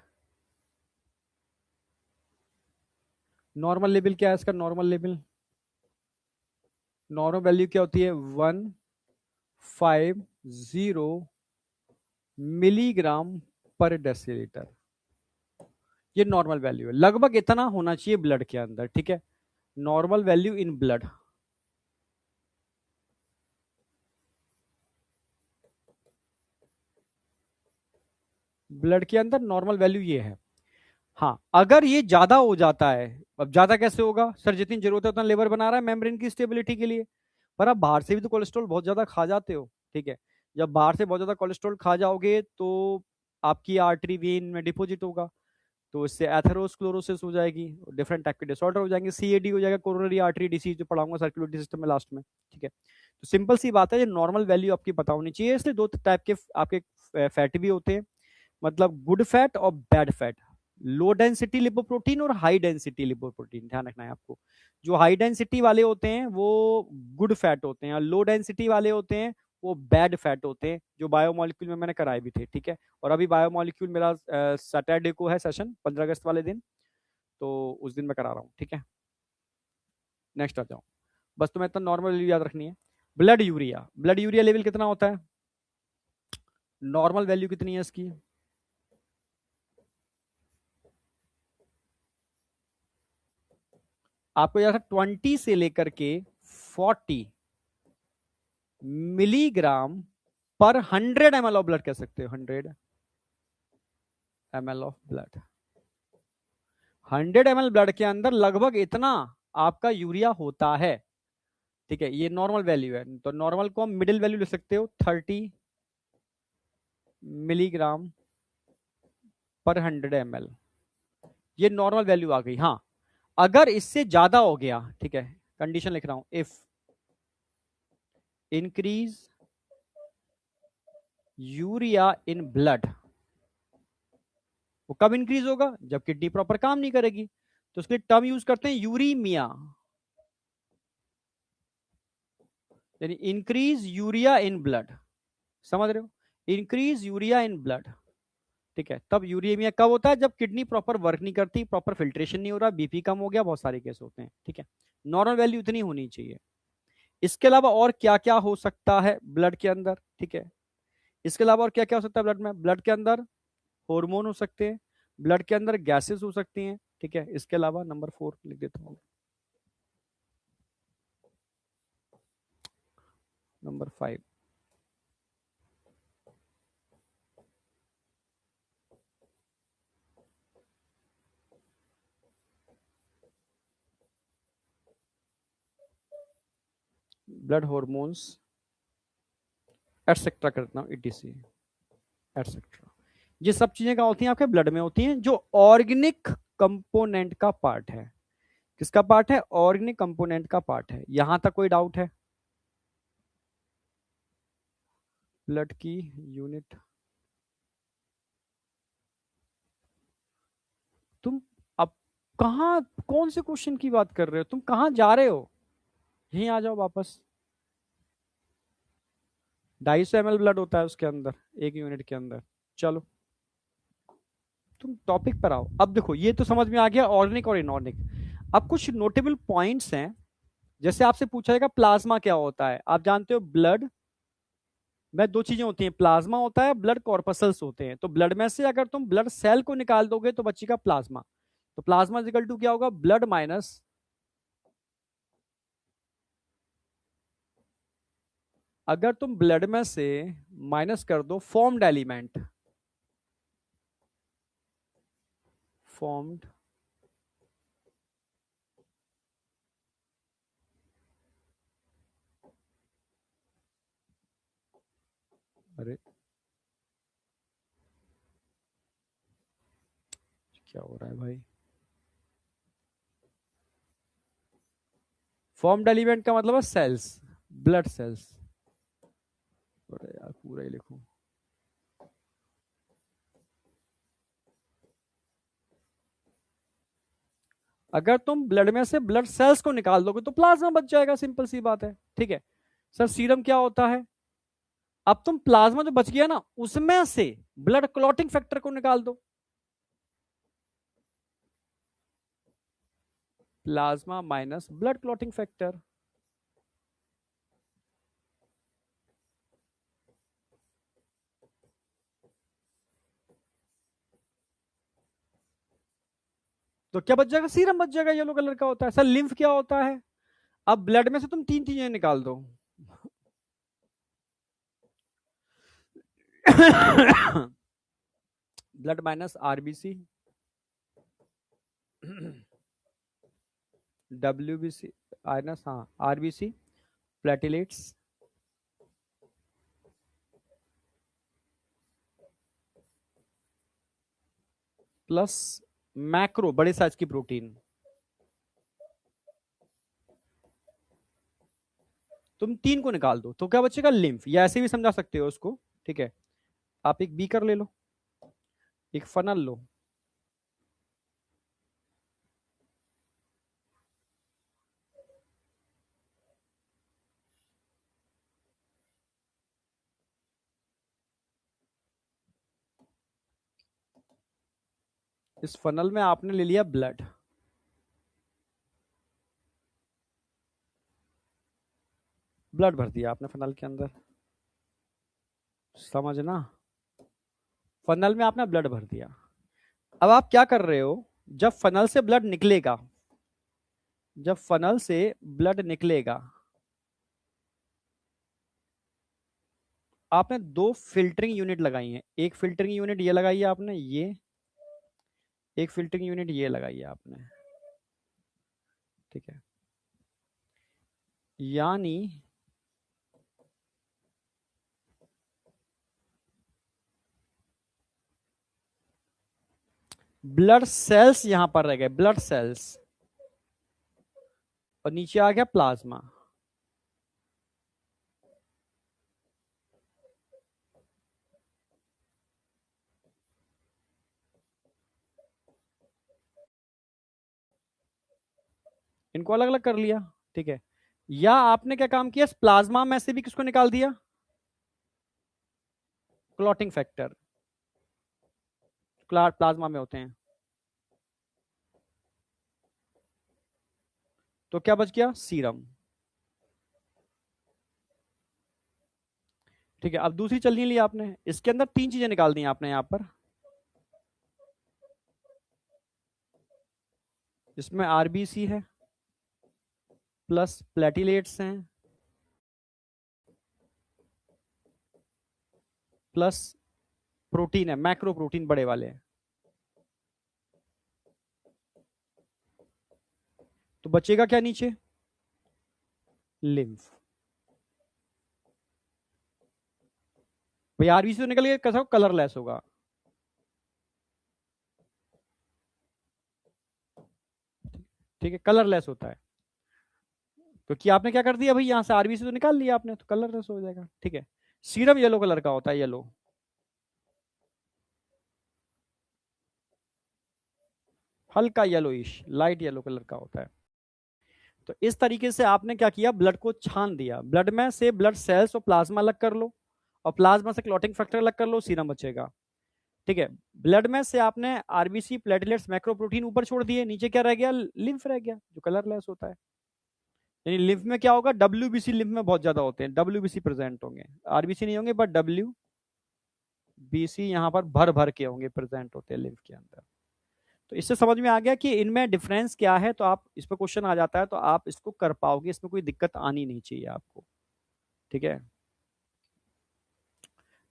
नॉर्मल लेवल क्या है इसका? नॉर्मल लेवल, नॉर्मल वैल्यू क्या होती है? 150 मिलीग्राम पर डेसीलीटर, ये नॉर्मल वैल्यू है। लगभग इतना होना चाहिए ब्लड के अंदर, ठीक है, normal value in blood. Blood के अंदर नॉर्मल वैल्यू ये है। हाँ, अगर ये ज्यादा हो जाता है, अब ज्यादा कैसे होगा सर? जितनी जरूरत है उतना लेवर बना रहा है मेम्ब्रेन की स्टेबिलिटी के लिए, पर आप बाहर से भी तो कोलेस्ट्रॉल बहुत ज्यादा खा जाते हो, ठीक है। जब बाहर से बहुत ज्यादा कोलेस्ट्रॉल खा जाओगे तो आपकी आर्टरी वेन में डिपॉजिट होगा, तो इससे एथेरोस्क्लेरोसिस हो जाएगी, डिफरेंट टाइप के डिसऑर्डर हो जाएंगे, सीएडी हो जाएगा, कोरोनरी आर्टरी डिसीज जो पढ़ाऊंगा सर्कुलेटरी सिस्टम में लास्ट में। ठीक है, तो सिंपल सी बात है, ये नॉर्मल वैल्यू आपकी पता होनी चाहिए। इसलिए दो टाइप के आपके फैट भी होते हैं, मतलब गुड फैट और bad fat, low density lipoprotein और हाई डेंसिटी लिपोप्रोटीन, ध्यान रखना है आपको। जो हाई डेंसिटी वाले होते हैं वो गुड फैट होते हैं, और लो डेंसिटी वाले होते हैं वो बैड फैट होते हैं, जो बायोमोलिक्यूल में मैंने कराए भी थे। ठीक है, और अभी बायोमोलिक्यूल मेरा सैटरडे को है सेशन, 15 अगस्त वाले दिन, तो उस दिन मैं करा रहा हूँ। ठीक है, नेक्स्ट आ जाऊँ, बस तुम्हें इतना नॉर्मल याद रखनी है। Blood urea, blood urea level कितना होता है, नॉर्मल वैल्यू कितनी है इसकी, आपको याद है 20 से लेकर के 40 मिलीग्राम पर 100 ml ऑफ ब्लड कह सकते हो, 100 ml of blood, 100 ml blood के अंदर लगभग इतना आपका यूरिया होता है। ठीक है, ये नॉर्मल वैल्यू है, तो नॉर्मल को हम मिडिल वैल्यू लिख सकते हो 30 मिलीग्राम पर 100 ml, ये नॉर्मल वैल्यू आ गई। हाँ, अगर इससे ज्यादा हो गया, ठीक है, कंडीशन लिख रहा हूं, if increase urea in blood, वो कब इंक्रीज होगा, जब किडनी प्रॉपर काम नहीं करेगी, तो उसके लिए टर्म यूज करते हैं यूरीमिया, यानी इंक्रीज यूरिया इन ब्लड, समझ रहे हो, इंक्रीज यूरिया इन ब्लड। ठीक है, तब यूरेमिया कब होता है, जब किडनी प्रॉपर वर्क नहीं करती, प्रॉपर फिल्ट्रेशन नहीं हो रहा, बीपी कम हो गया, बहुत सारे केस होते हैं। ठीक है, नॉर्मल वैल्यू इतनी होनी चाहिए। इसके अलावा और क्या क्या हो सकता है ब्लड के अंदर, ठीक है, इसके अलावा और क्या क्या हो सकता है ब्लड में, ब्लड के अंदर हार्मोन हो सकते हैं, ब्लड के अंदर गैसेस हो सकती हैं। ठीक है, इसके अलावा नंबर 4 लिख देता हूँ, नंबर 5, ब्लड हॉर्मोन्स एटसेट्रा करता हूँ, ईटीसी एटसेट्रा, ये सब चीजें क्या होती हैं, आपके ब्लड में होती हैं, जो ऑर्गेनिक कंपोनेंट का पार्ट है। किसका पार्ट है, ऑर्गेनिक कंपोनेंट का पार्ट है। यहां तक कोई डाउट है, ब्लड की यूनिट, तुम अब कहां, कौन से क्वेश्चन की बात कर रहे हो, तुम कहां जा रहे हो, यहीं आ जाओ वापस। 250 ml ब्लड होता है उसके अंदर, एक यूनिट के अंदर। चलो तुम टॉपिक पर आओ। अब देखो, ये तो समझ में आ गया ऑर्गेनिक और इनऑर्गेनिक। अब कुछ नोटेबल पॉइंट्स हैं, जैसे आपसे पूछा जाएगा प्लाज्मा क्या होता है, आप जानते हो ब्लड में दो चीजें होती हैं, प्लाज्मा होता है, ब्लड कॉर्पसल्स होते हैं। तो ब्लड में से अगर तुम ब्लड सेल को निकाल दोगे तो बचेगा प्लाज्मा, तो प्लाज्मा इक्वल टू क्या होगा, ब्लड माइनस, अगर तुम ब्लड में से माइनस कर दो फॉर्म्ड एलिमेंट, फॉर्म्ड अरे क्या हो रहा है भाई, फॉर्म्ड एलिमेंट का मतलब है सेल्स, ब्लड सेल्स, अरे यार पूरा ही लिखूं, अगर तुम ब्लड में से ब्लड सेल्स को निकाल दोगे तो प्लाज्मा बच जाएगा, सिंपल सी बात है। ठीक है सर, सीरम क्या होता है, अब तुम प्लाज्मा जो बच गया ना उसमें से ब्लड क्लॉटिंग फैक्टर को निकाल दो, plasma minus blood clotting factor, तो क्या बच जाएगा, सीरम बच जाएगा, येलो कलर का होता है। सर लिम्फ क्या होता है, अब ब्लड में से तुम तीन चीजें निकाल दो blood minus RBC, WBC minus, हाँ आरबीसी, प्लेटिलेट्स, प्लस मैक्रो बड़े साइज की प्रोटीन। तुम 3 को निकाल दो तो क्या बचेगा, लिम्फ, या ऐसे भी समझा सकते हो उसको। ठीक है, आप एक बीकर ले लो, एक फनल लो, इस फनल में आपने ले लिया ब्लड, ब्लड भर दिया आपने फनल के अंदर, समझना, फनल में आपने ब्लड भर दिया। अब आप क्या कर रहे हो, जब फनल से ब्लड निकलेगा, जब फनल से ब्लड निकलेगा, आपने 2 फिल्टरिंग यूनिट लगाई हैं। एक फिल्टरिंग यूनिट ये लगाई है आपने, ये एक फिल्टरिंग यूनिट ये लगाई है आपने। ठीक है, यानी ब्लड सेल्स यहां पर रह गए, ब्लड सेल्स, और नीचे आ गया प्लाज्मा। इनको अलग अलग कर लिया। ठीक है, या आपने क्या काम किया, प्लाज्मा में से भी किसको निकाल दिया, क्लॉटिंग फैक्टर, प्लाज्मा में होते हैं। तो क्या बच गया, सीरम। ठीक है, अब दूसरी चलनी ली आपने, इसके अंदर 3 चीजें निकाल दी आपने यहां पर। इसमें आरबीसी है, प्लस प्लेटिलेट्स हैं, प्लस प्रोटीन है, मैक्रो प्रोटीन बड़े वाले हैं। तो बचेगा क्या नीचे, लिम्फ। भाई आरबीसी तो निकल गया, कैसा कलरलेस होगा। ठीक है, कलरलेस होता है, क्योंकि आपने क्या कर दिया भाई, यहां से आरबीसी तो निकाल लिया आपने, तो कलरलेस हो जाएगा। ठीक है, सीरम येलो कलर का होता है, येलो, हल्का येलोइश, लाइट येलो कलर का होता है। तो इस तरीके से आपने क्या किया, ब्लड को छान दिया, ब्लड में से ब्लड सेल्स और प्लाज्मा अलग कर लो, और प्लाज्मा से क्लॉटिंग फैक्टर अलग कर लो, सीरम बचेगा। ठीक है, ब्लड में से आपने आरबीसी, प्लेटलेट्स, मैक्रोप्रोटीन ऊपर छोड़ दिए, नीचे क्या रह गया, लिम्फ रह गया, जो कलरलेस होता है। यानी लिम्फ में क्या होगा, डब्ल्यूबीसी लिम्फ में बहुत ज्यादा होते हैं, डब्ल्यूबीसी प्रेजेंट होंगे, आरबीसी नहीं होंगे, बट डब्ल्यूबीसी यहां पर भर भर के होंगे, प्रेजेंट होते हैं लिम्फ के अंदर। तो इससे समझ में आ गया कि इनमें डिफरेंस क्या है, तो आप इस पर क्वेश्चन आ जाता है तो आप इसको कर पाओगे, इसमें कोई दिक्कत आनी नहीं चाहिए आपको। ठीक है,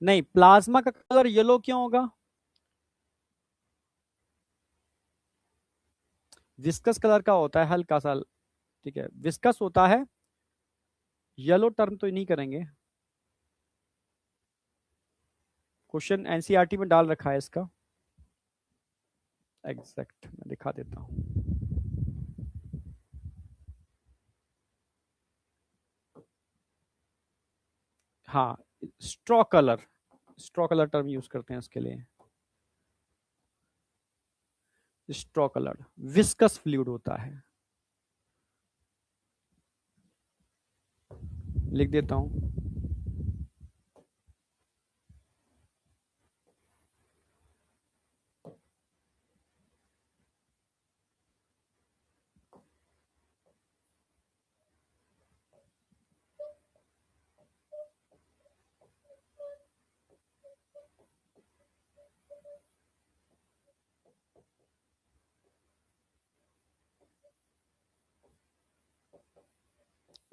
नहीं, प्लाज्मा का कलर येलो क्यों होगा, विस्कस कलर का होता है हल्का सा। ठीक है, विस्कस होता है, येलो टर्म तो नहीं करेंगे, क्वेश्चन एनसीईआरटी में डाल रखा है इसका, एग्जैक्ट मैं दिखा देता हूं। हाँ, straw colour, straw colour term use करते हैं इसके लिए। स्ट्रॉ कलर विस्कस फ्लूइड होता है, लिख देता हूं।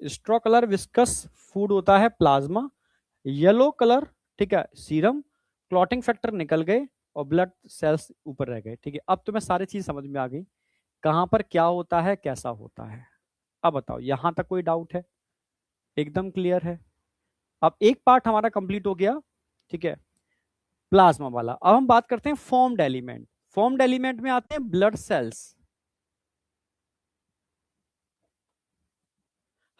स्ट्रॉ कलर विस्कस फूड होता है प्लाज्मा, येलो कलर, ठीक है, सीरम, क्लॉटिंग फैक्टर निकल गए और ब्लड सेल्स ऊपर रह गए। ठीक है, अब तुम्हें सारी चीज समझ में आ गई, कहां पर क्या होता है, कैसा होता है। अब बताओ, यहां तक कोई डाउट है, एकदम क्लियर है। अब एक पार्ट हमारा कंप्लीट हो गया। ठीक है, प्लाज्मा वाला। अब हम बात करते हैं फॉर्म्ड एलिमेंट। फॉर्म्ड एलिमेंट में आते हैं ब्लड सेल्स।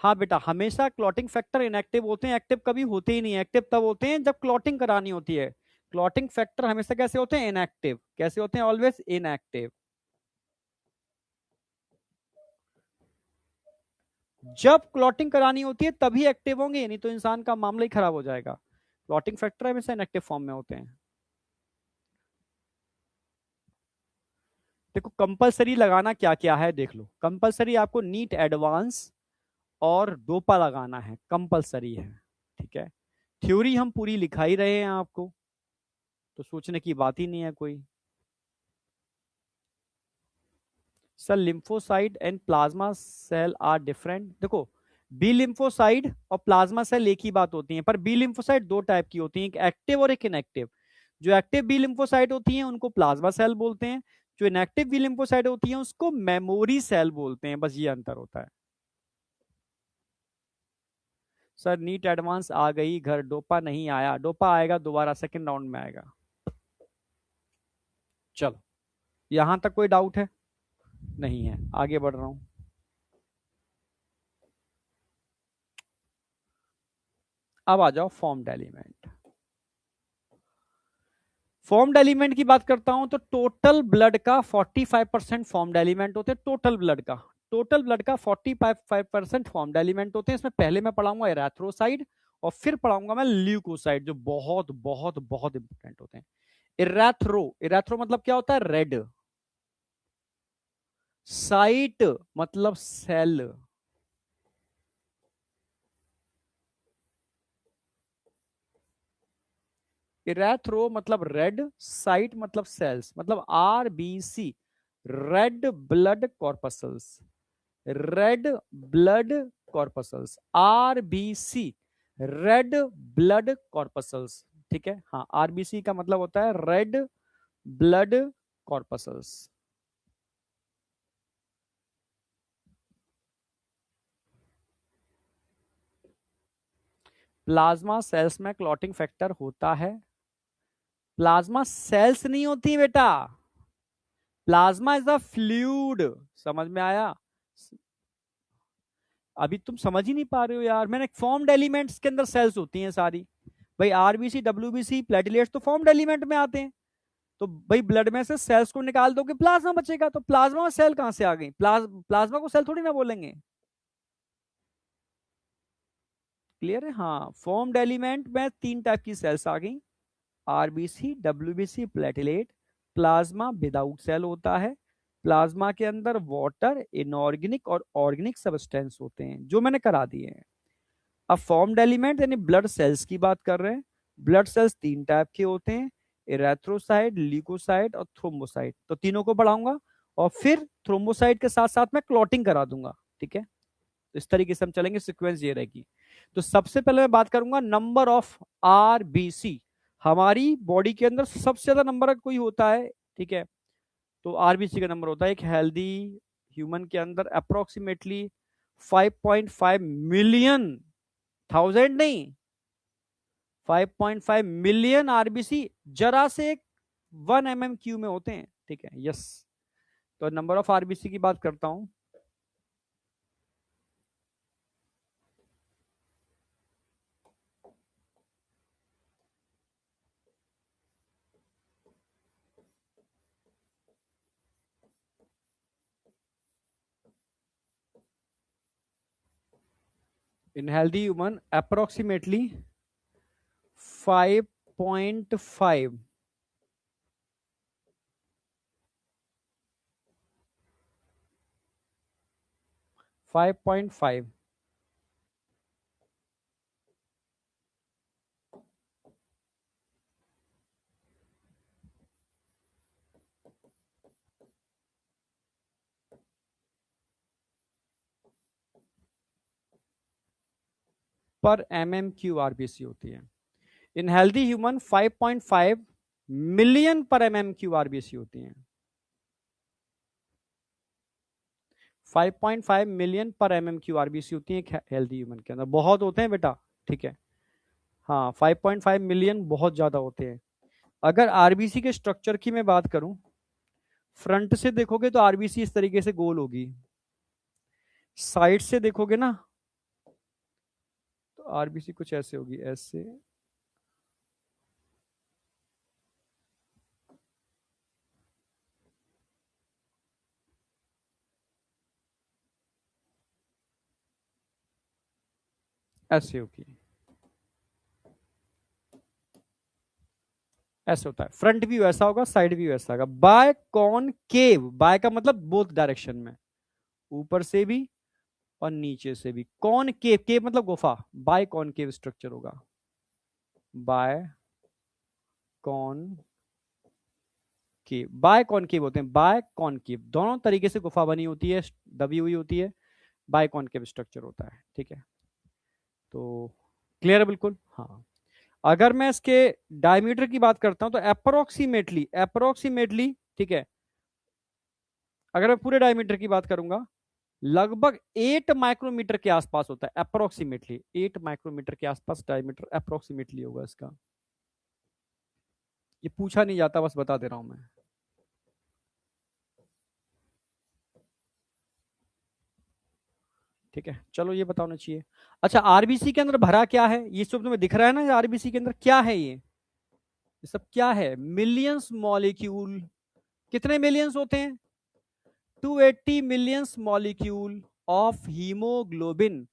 हाँ बेटा, हमेशा क्लॉटिंग फैक्टर इनएक्टिव होते हैं, एक्टिव कभी होते ही नहीं है। एक्टिव तब होते हैं जब क्लॉटिंग करानी होती है। क्लॉटिंग फैक्टर हमेशा कैसे होते हैं? इनएक्टिव। कैसे होते हैं? Always inactive. जब क्लॉटिंग करानी होती है तभी एक्टिव होंगे, नहीं तो इंसान का मामला ही खराब हो जाएगा। क्लॉटिंग फैक्टर हमेशा इनएक्टिव फॉर्म में होते हैं। देखो कंपलसरी लगाना क्या क्या है देख लो। कंपलसरी आपको नीट एडवांस और डोपा लगाना है, कंपलसरी है। ठीक है, थ्योरी हम पूरी लिखा ही रहे हैं आपको, तो सोचने की बात ही नहीं है कोई। Sir lymphocyte and plasma cell are different. देखो बी लिम्फोसाइट और प्लाज्मा सेल एक ही बात होती है, पर बी लिम्फोसाइट दो टाइप की होती हैं, एक एक्टिव और एक इनएक्टिव। जो एक्टिव बी लिम्फोसाइट होती हैं उनको प्लाज्मा सेल बोलते हैं, जो इनएक्टिव बी लिम्फोसाइट होती हैं उसको मेमोरी सेल बोलते हैं। बस ये अंतर होता है। सर नीट एडवांस आ गई घर, डोपा नहीं आया। डोपा आएगा दोबारा, सेकंड राउंड में आएगा। चलो, यहां तक कोई डाउट है? नहीं है, आगे बढ़ रहा हूं। अब आ जाओ फॉर्म्ड एलिमेंट। फॉर्म्ड एलिमेंट की बात करता हूं तो टोटल ब्लड का 45% फॉर्म्ड एलिमेंट होते हैं। टोटल ब्लड का, टोटल ब्लड का 45% फॉर्म्ड एलिमेंट होते हैं। इसमें पहले मैं पढ़ाऊंगा एराथ्रोसाइड और फिर पढ़ाऊंगा मैं ल्यूकोसाइड, जो बहुत बहुत बहुत इंपॉर्टेंट होते हैं। इराथ्रो, इराथ्रो मतलब क्या होता है? रेड। साइट मतलब सेल। इरेथ्रो मतलब रेड, साइट मतलब सेल्स, मतलब RBC, red blood corpuscles. Red blood corpuscles, RBC, red blood corpuscles. ठीक है, हाँ, आरबीसी का मतलब होता है red blood corpuscles. Plasma cells में क्लॉटिंग फैक्टर होता है। प्लाज्मा सेल्स नहीं होती बेटा, प्लाज्मा इज द फ्लूइड। समझ में आया? अभी तुम समझ ही नहीं पा रहे हो यार। मैंने फॉर्म्ड एलिमेंट्स के अंदर सेल्स होती हैं सारी। भाई आरबीसी, डब्ल्यूबीसी, प्लेटलेट्स तो फॉर्म्ड एलिमेंट में आते हैं। तो भाई ब्लड में से सेल्स को निकाल दोगे, प्लाज्मा बचेगा। तो प्लाज्मा में सेल कहां से आ गई? प्लाज्मा को सेल थोड़ी ना बोलेंगे। क्लियर है? हाँ, फॉर्म्ड एलिमेंट में तीन टाइप की सेल्स आ गई, RBC, WBC, platelet. Plasma without cell होता है। प्लाज्मा के अंदर वाटर, इनऑर्गेनिक और ऑर्गेनिक सब्सटेंस होते हैं, जो मैंने करा दिए हैं। अब फॉर्म्ड एलिमेंट यानी ब्लड सेल्स की बात कर रहे हैं। ब्लड सेल्स तीन टाइप के होते हैं, इरेथ्रोसाइट, ल्यूकोसाइट और थ्रोम्बोसाइट। तो तीनों को बढ़ाऊंगा और फिर थ्रोम्बोसाइट के साथ साथ मैं क्लॉटिंग करा दूंगा। ठीक है, तो इस तरीके से हम चलेंगे, सीक्वेंस ये रहेगी। तो सबसे पहले मैं बात करूंगा नंबर ऑफ आरबीसी। हमारी बॉडी के अंदर सबसे ज्यादा नंबर कोई होता है, ठीक है, तो आरबीसी का नंबर होता है। एक हेल्दी ह्यूमन के अंदर अप्रोक्सीमेटली 5.5 मिलियन, थाउजेंड नहीं, 5.5 मिलियन आरबीसी जरा से एक 1 mm क्यू में होते हैं। ठीक है, यस। तो नंबर ऑफ आरबीसी की बात करता हूं। इन हेल्दी ह्यूमन अप्रोक्सीमेटली 5.5, 5.5 पर MMQ आरबीसी होती है। इन हेल्दी ह्यूमन 5.5 मिलियन पर MMQ आरबीसी होती है। 5.5 मिलियन पर MMQ आरबीसी होती है एक हेल्दी ह्यूमन के अंदर। बहुत होते हैं बेटा, ठीक है, हाँ, 5.5 मिलियन बहुत ज्यादा होते हैं। अगर आरबीसी के स्ट्रक्चर की मैं बात करूं फ्रंट से देखोगे तो आरबीसी इस तरीके से गोल होगी, साइड से देखोगे ना तो आरबीसी कुछ ऐसे होगी, ऐसे, ऐसे होगी, ऐसे होता है। फ्रंट व्यू ऐसा होगा, साइड व्यू ऐसा होगा। बाय कॉनकेव, बाय का मतलब बोथ डायरेक्शन में, ऊपर से भी और नीचे से भी। कॉनकेव, केव मतलब गुफा, बाय कॉनकेव स्ट्रक्चर होगा, बाय कॉनकेव। बाय कॉनकेव होते हैं, बाय कॉनकेव, दोनों तरीके से गुफा बनी होती है, दबी हुई होती है, बाय कॉनकेव स्ट्रक्चर होता है। ठीक है, तो क्लियर है बिल्कुल। हाँ, अगर मैं इसके डायमीटर की बात करता हूं तो अप्रोक्सीमेटली, अप्रोक्सीमेटली, ठीक है, अगर मैं पूरे डायमीटर की बात करूंगा लगभग 8 माइक्रोमीटर के आसपास होता है, अप्रोक्सीमेटली 8 माइक्रोमीटर के आसपास डायमीटर अप्रोक्सीमेटली होगा इसका। ये पूछा नहीं जाता, बस बता दे रहा हूं मैं। ठीक है, चलो ये बताना चाहिए। अच्छा, आरबीसी के अंदर भरा क्या है, ये सब तुम्हें दिख रहा है ना, आरबीसी के अंदर क्या है, ये सब क्या है? Millions molecule. कितने मिलियंस होते हैं? 280 मिलियंस मॉलिक्यूल ऑफ हीमोग्लोबिन।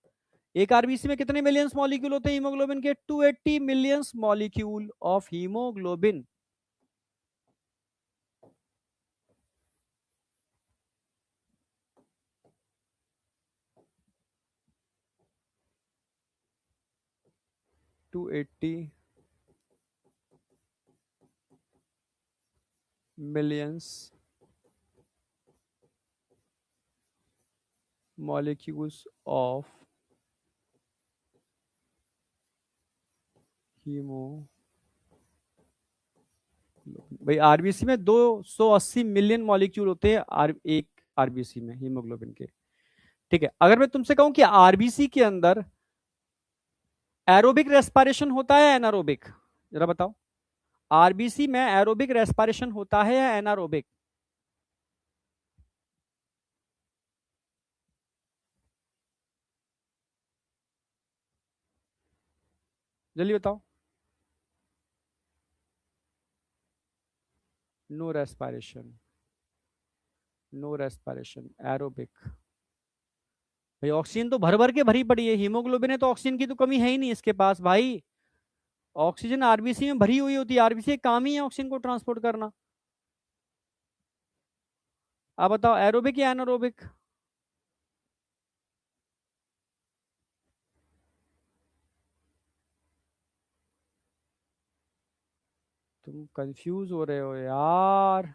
एक आरबीसी में कितने मिलियंस मॉलिक्यूल होते हैं हीमोग्लोबिन के? 280 millions molecule of haemoglobin. Two eighty millions molecules of haemo, भाई आरबीसी में 280 मिलियन मॉलिक्यूल होते हैं एक आरबीसी में हीमोग्लोबिन के। ठीक है, अगर मैं तुमसे कहूं कि आरबीसी के अंदर एरोबिक रेस्पिरेशन होता है एनारोबिक, जरा बताओ। आरबीसी में एरोबिक रेस्पिरेशन होता है या एनारोबिक? जल्दी बताओ। No respiration, no respiration, aerobic. भाई ऑक्सीजन तो भर भर के भरी पड़ी है, हीमोग्लोबिन है तो ऑक्सीजन की तो कमी है ही नहीं इसके पास भाई। ऑक्सीजन आरबीसी में भरी हुई होती है, आरबीसी का काम ही है ऑक्सीजन को ट्रांसपोर्ट करना। अब बताओ एरोबिक या एनारोबिक? तुम कंफ्यूज हो रहे हो यार।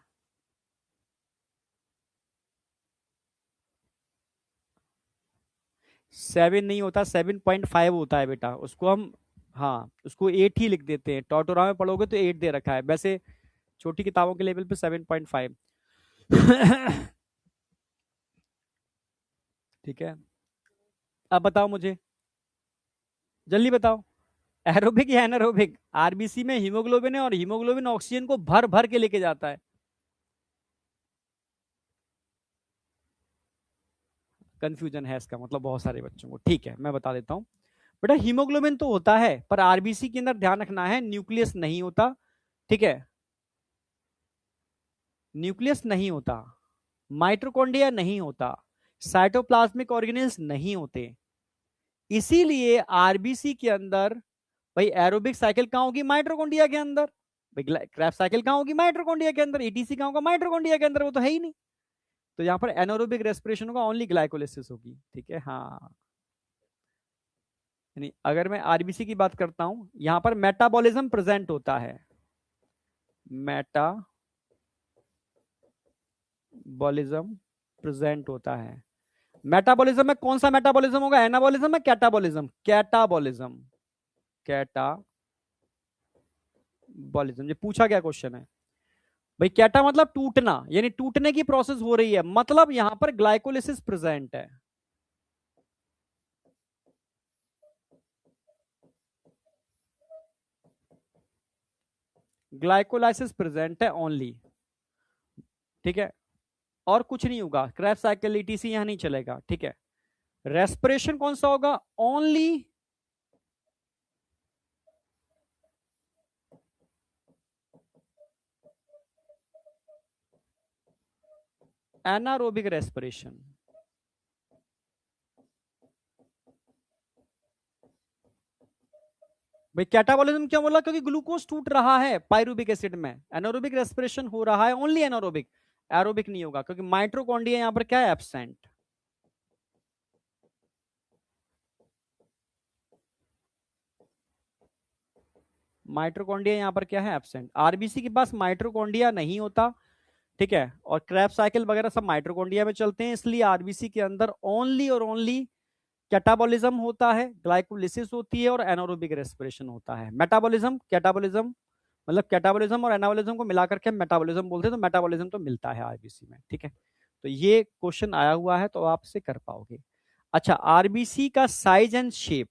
7 नहीं होता, 7.5 होता है बेटा, उसको हम, हाँ उसको 8 ही लिख देते हैं, टोटोरा में पढ़ोगे तो 8 दे रखा है, वैसे छोटी किताबों के लेवल पे 7.5। ठीक है, अब बताओ मुझे, जल्दी बताओ, एरोबिक या एनारोबिक? आरबीसी में हीमोग्लोबिन है और हीमोग्लोबिन ऑक्सीजन को भर भर के लेके जाता है। कंफ्यूजन है इसका मतलब बहुत सारे बच्चों को। ठीक है, मैं बता देता हूं बेटा, हीमोग्लोबिन तो होता है पर आरबीसी के अंदर ध्यान रखना है न्यूक्लियस नहीं होता। ठीक है, न्यूक्लियस नहीं होता, माइटोकॉन्ड्रिया नहीं होता, साइटोप्लाज्मिक ऑर्गेनेल्स नहीं होते। इसीलिए आरबीसी के अंदर भाई एरोबिक साइकिल कहां होगी? माइटोकॉन्ड्रिया के अंदर। भाई क्रैप साइकिल कहां होगी? माइटोकॉन्ड्रिया के अंदर। एटीसी कहां होगा? माइटोकॉन्ड्रिया के अंदर, वो तो है ही नहीं। तो यहाँ पर एनारोबिक रेस्पिरेशन होगा, ओनली ग्लाइकोलिसिस होगी। ठीक है, हाँ। यानी अगर मैं आरबीसी की बात करता हूं, यहां पर मेटाबॉलिज्म प्रेजेंट होता है, मेटाबॉलिज्म प्रेजेंट होता है। मेटाबॉलिज्म में कौन सा मेटाबॉलिज्म होगा? एनाबॉलिज्म है कैटाबॉलिज्म? Catabolism, catabolism. ये पूछा क्या क्वेश्चन है भाई? कैटा मतलब टूटना, यानी टूटने की प्रोसेस हो रही है, मतलब यहां पर ग्लाइकोलिसिस प्रेजेंट है। ग्लाइकोलाइसिस प्रेजेंट है ओनली। ठीक है, और कुछ नहीं होगा, क्रेब्स साइकिल ईटीसी यहां नहीं चलेगा, ठीक है। रेस्पिरेशन कौन सा होगा, ओनली एनारोबिक रेस्पिरेशन। भाई कैटाबॉलिज्म क्यों बोला, क्योंकि ग्लूकोज टूट रहा है पायरुबिक एसिड में, एनारोबिक रेस्पिरेशन हो रहा है, ओनली एनारोबिक, एरोबिक नहीं होगा, क्योंकि माइट्रोकॉन्ड्रिया यहां पर क्या है, एब्सेंट। माइट्रोकॉन्ड्रिया यहां पर क्या है, एब्सेंट। आरबीसी के पास माइट्रोकॉन्ड्रिया नहीं होता, ठीक है, और क्रैब साइकिल वगैरह सब माइट्रोकॉन्ड्रिया में चलते हैं, इसलिए आरबीसी के अंदर ओनली और ओनली कैटाबॉलिज्म होता है, ग्लाइकोलिसिस होती है और एनारोबिक रेस्पिरेशन होता है। मेटाबॉलिज्म, कैटाबॉलिज्म मतलब कैटाबॉलिज्म और एनाबॉलिज्म को मिलाकर के मेटाबॉलिज्म बोलते हैं, तो मेटाबॉलिज्म तो मिलता है आरबीसी में, ठीक है। तो ये क्वेश्चन आया हुआ है तो आप से कर पाओगे। अच्छा, आरबीसी का साइज एंड शेप,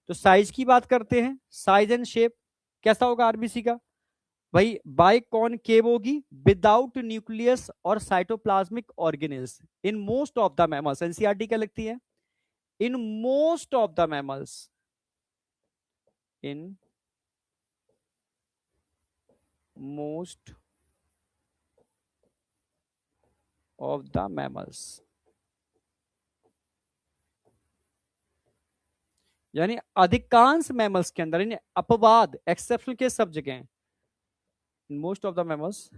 तो साइज की बात करते हैं, साइज एंड शेप कैसा होगा आरबीसी का, भाई बाइकॉनकेव होगी, विदाउट न्यूक्लियस और cytoplasmic organelles in most of the mammals. NCERT क्या लिखती है, इन most of the mammals, in most of the mammals, यानी अधिकांश मैमल्स के अंदर, यानी अपवाद एक्सेप्शन के सब जगह हैं, most of the mammals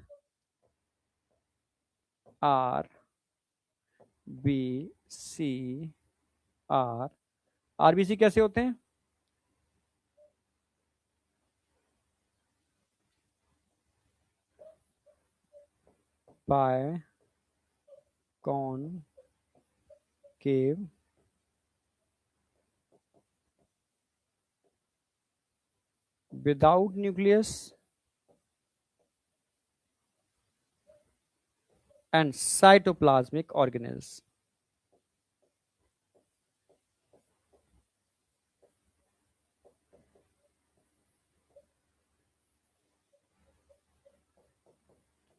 are B C R, RBC कैसे होते हैं, biconcave without nucleus and cytoplasmic organelles.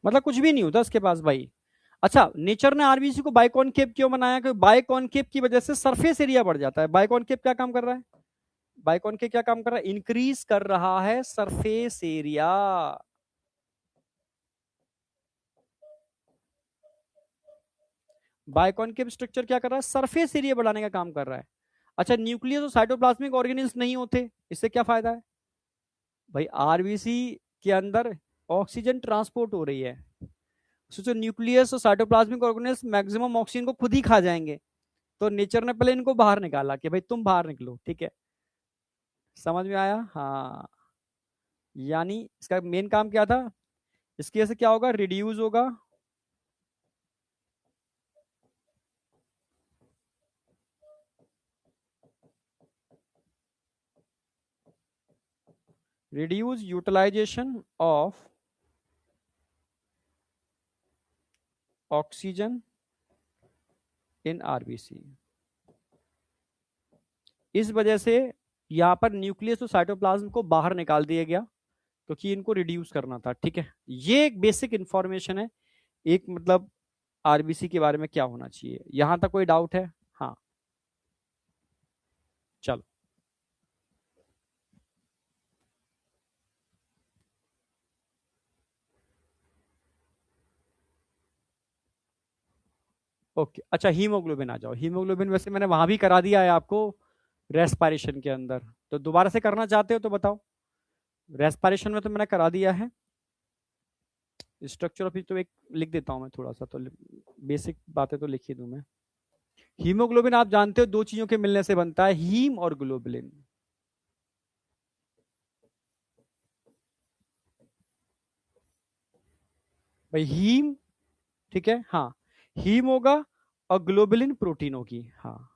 मतलब कुछ भी नहीं होता उसके पास भाई। अच्छा, नेचर ने आरबीसी को बाइकॉनकेव क्यों बनाया, क्योंकि बाइकॉनकेव की वजह से सरफेस एरिया बढ़ जाता है। बाइकॉनकेव क्या काम कर रहा है, बाइकॉनकेव क्या काम कर रहा है, इंक्रीज कर रहा है सरफेस एरिया। बाइकॉनकेव स्ट्रक्चर क्या कर रहा है, सरफेस एरिया बढ़ाने का काम कर रहा है। अच्छा, न्यूक्लियस और साइटोप्लाज्मिक ऑर्गेनिल्स नहीं होते, इससे क्या फायदा है भाई, आरबीसी के अंदर ऑक्सीजन ट्रांसपोर्ट हो रही है, सोचो न्यूक्लियस और साइटोप्लाज्मिक ऑर्गेनेल्स मैक्सिमम ऑक्सीजन को खुद ही खा जाएंगे, तो नेचर ने पहले इनको बाहर निकाला कि भाई तुम बाहर निकलो, ठीक है। समझ में आया, हाँ। यानी इसका मेन काम क्या था, इसकी वजह से क्या होगा, रिड्यूस होगा reduce utilization of oxygen in RBC. इस वजह से यहां पर न्यूक्लियस और साइटोप्लाज्म को बाहर निकाल दिया गया, क्योंकि इनको रिड्यूस करना था, ठीक है। ये एक बेसिक इंफॉर्मेशन है, एक मतलब आरबीसी के बारे में क्या होना चाहिए, यहां तक कोई डाउट है, हाँ। चलो, ओके। अच्छा, हीमोग्लोबिन आ जाओ। हीमोग्लोबिन वैसे मैंने वहां भी करा दिया है आपको, रेस्पिरेशन के अंदर, तो दोबारा से करना चाहते हो तो बताओ। रेस्पिरेशन में तो मैंने करा दिया है, स्ट्रक्चर ऑफ तो एक लिख देता हूं मैं थोड़ा सा, तो बेसिक बातें तो लिख ही दूं मैं। हीमोग्लोबिन आप जानते हो दो चीजों के मिलने से बनता है, हीम और ग्लोबुलिन। भाई हीम, ठीक है, हाँ, हीम होगा और ग्लोबुलिन प्रोटीन होगी, हाँ,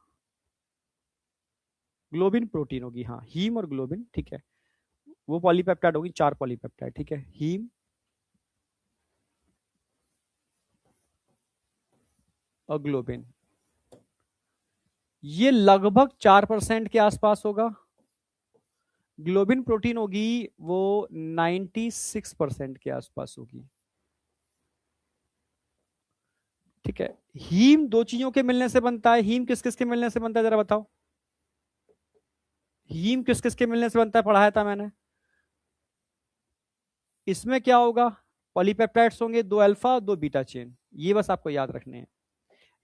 ग्लोबिन प्रोटीन होगी, हाँ, हीम और ग्लोबिन, ठीक है। वो पॉलीपेप्टाइड होगी, 4 पॉलीपेप्टाइड, ठीक है, हीम और ग्लोबिन। ये लगभग 4% के आसपास होगा। ग्लोबिन प्रोटीन होगी वो 96% के आसपास होगी। ठीक है। हीम दो चीजों के मिलने से बनता है। हीम किस किस के मिलने से बनता है, जरा बताओ। हीम किस किस के मिलने से बनता है, पढ़ाया था मैंने। इसमें क्या होगा, पॉलीपेप्टाइड्स होंगे, दो अल्फा दो बीटा चेन, ये बस आपको याद रखने हैं।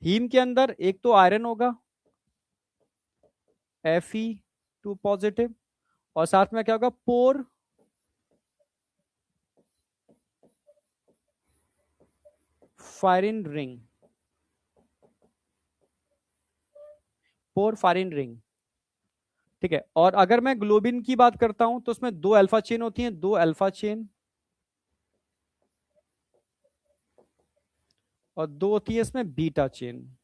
हीम के अंदर एक तो आयरन होगा Fe2 पॉजिटिव, और साथ में क्या होगा, पोर फायरिन रिंग, पोर फायरिन रिंग। ठीक है। और अगर मैं ग्लोबिन की बात करता हूं तो उसमें दो अल्फा चेन होती हैं, दो अल्फा चेन, और दो होती है इसमें बीटा चेन।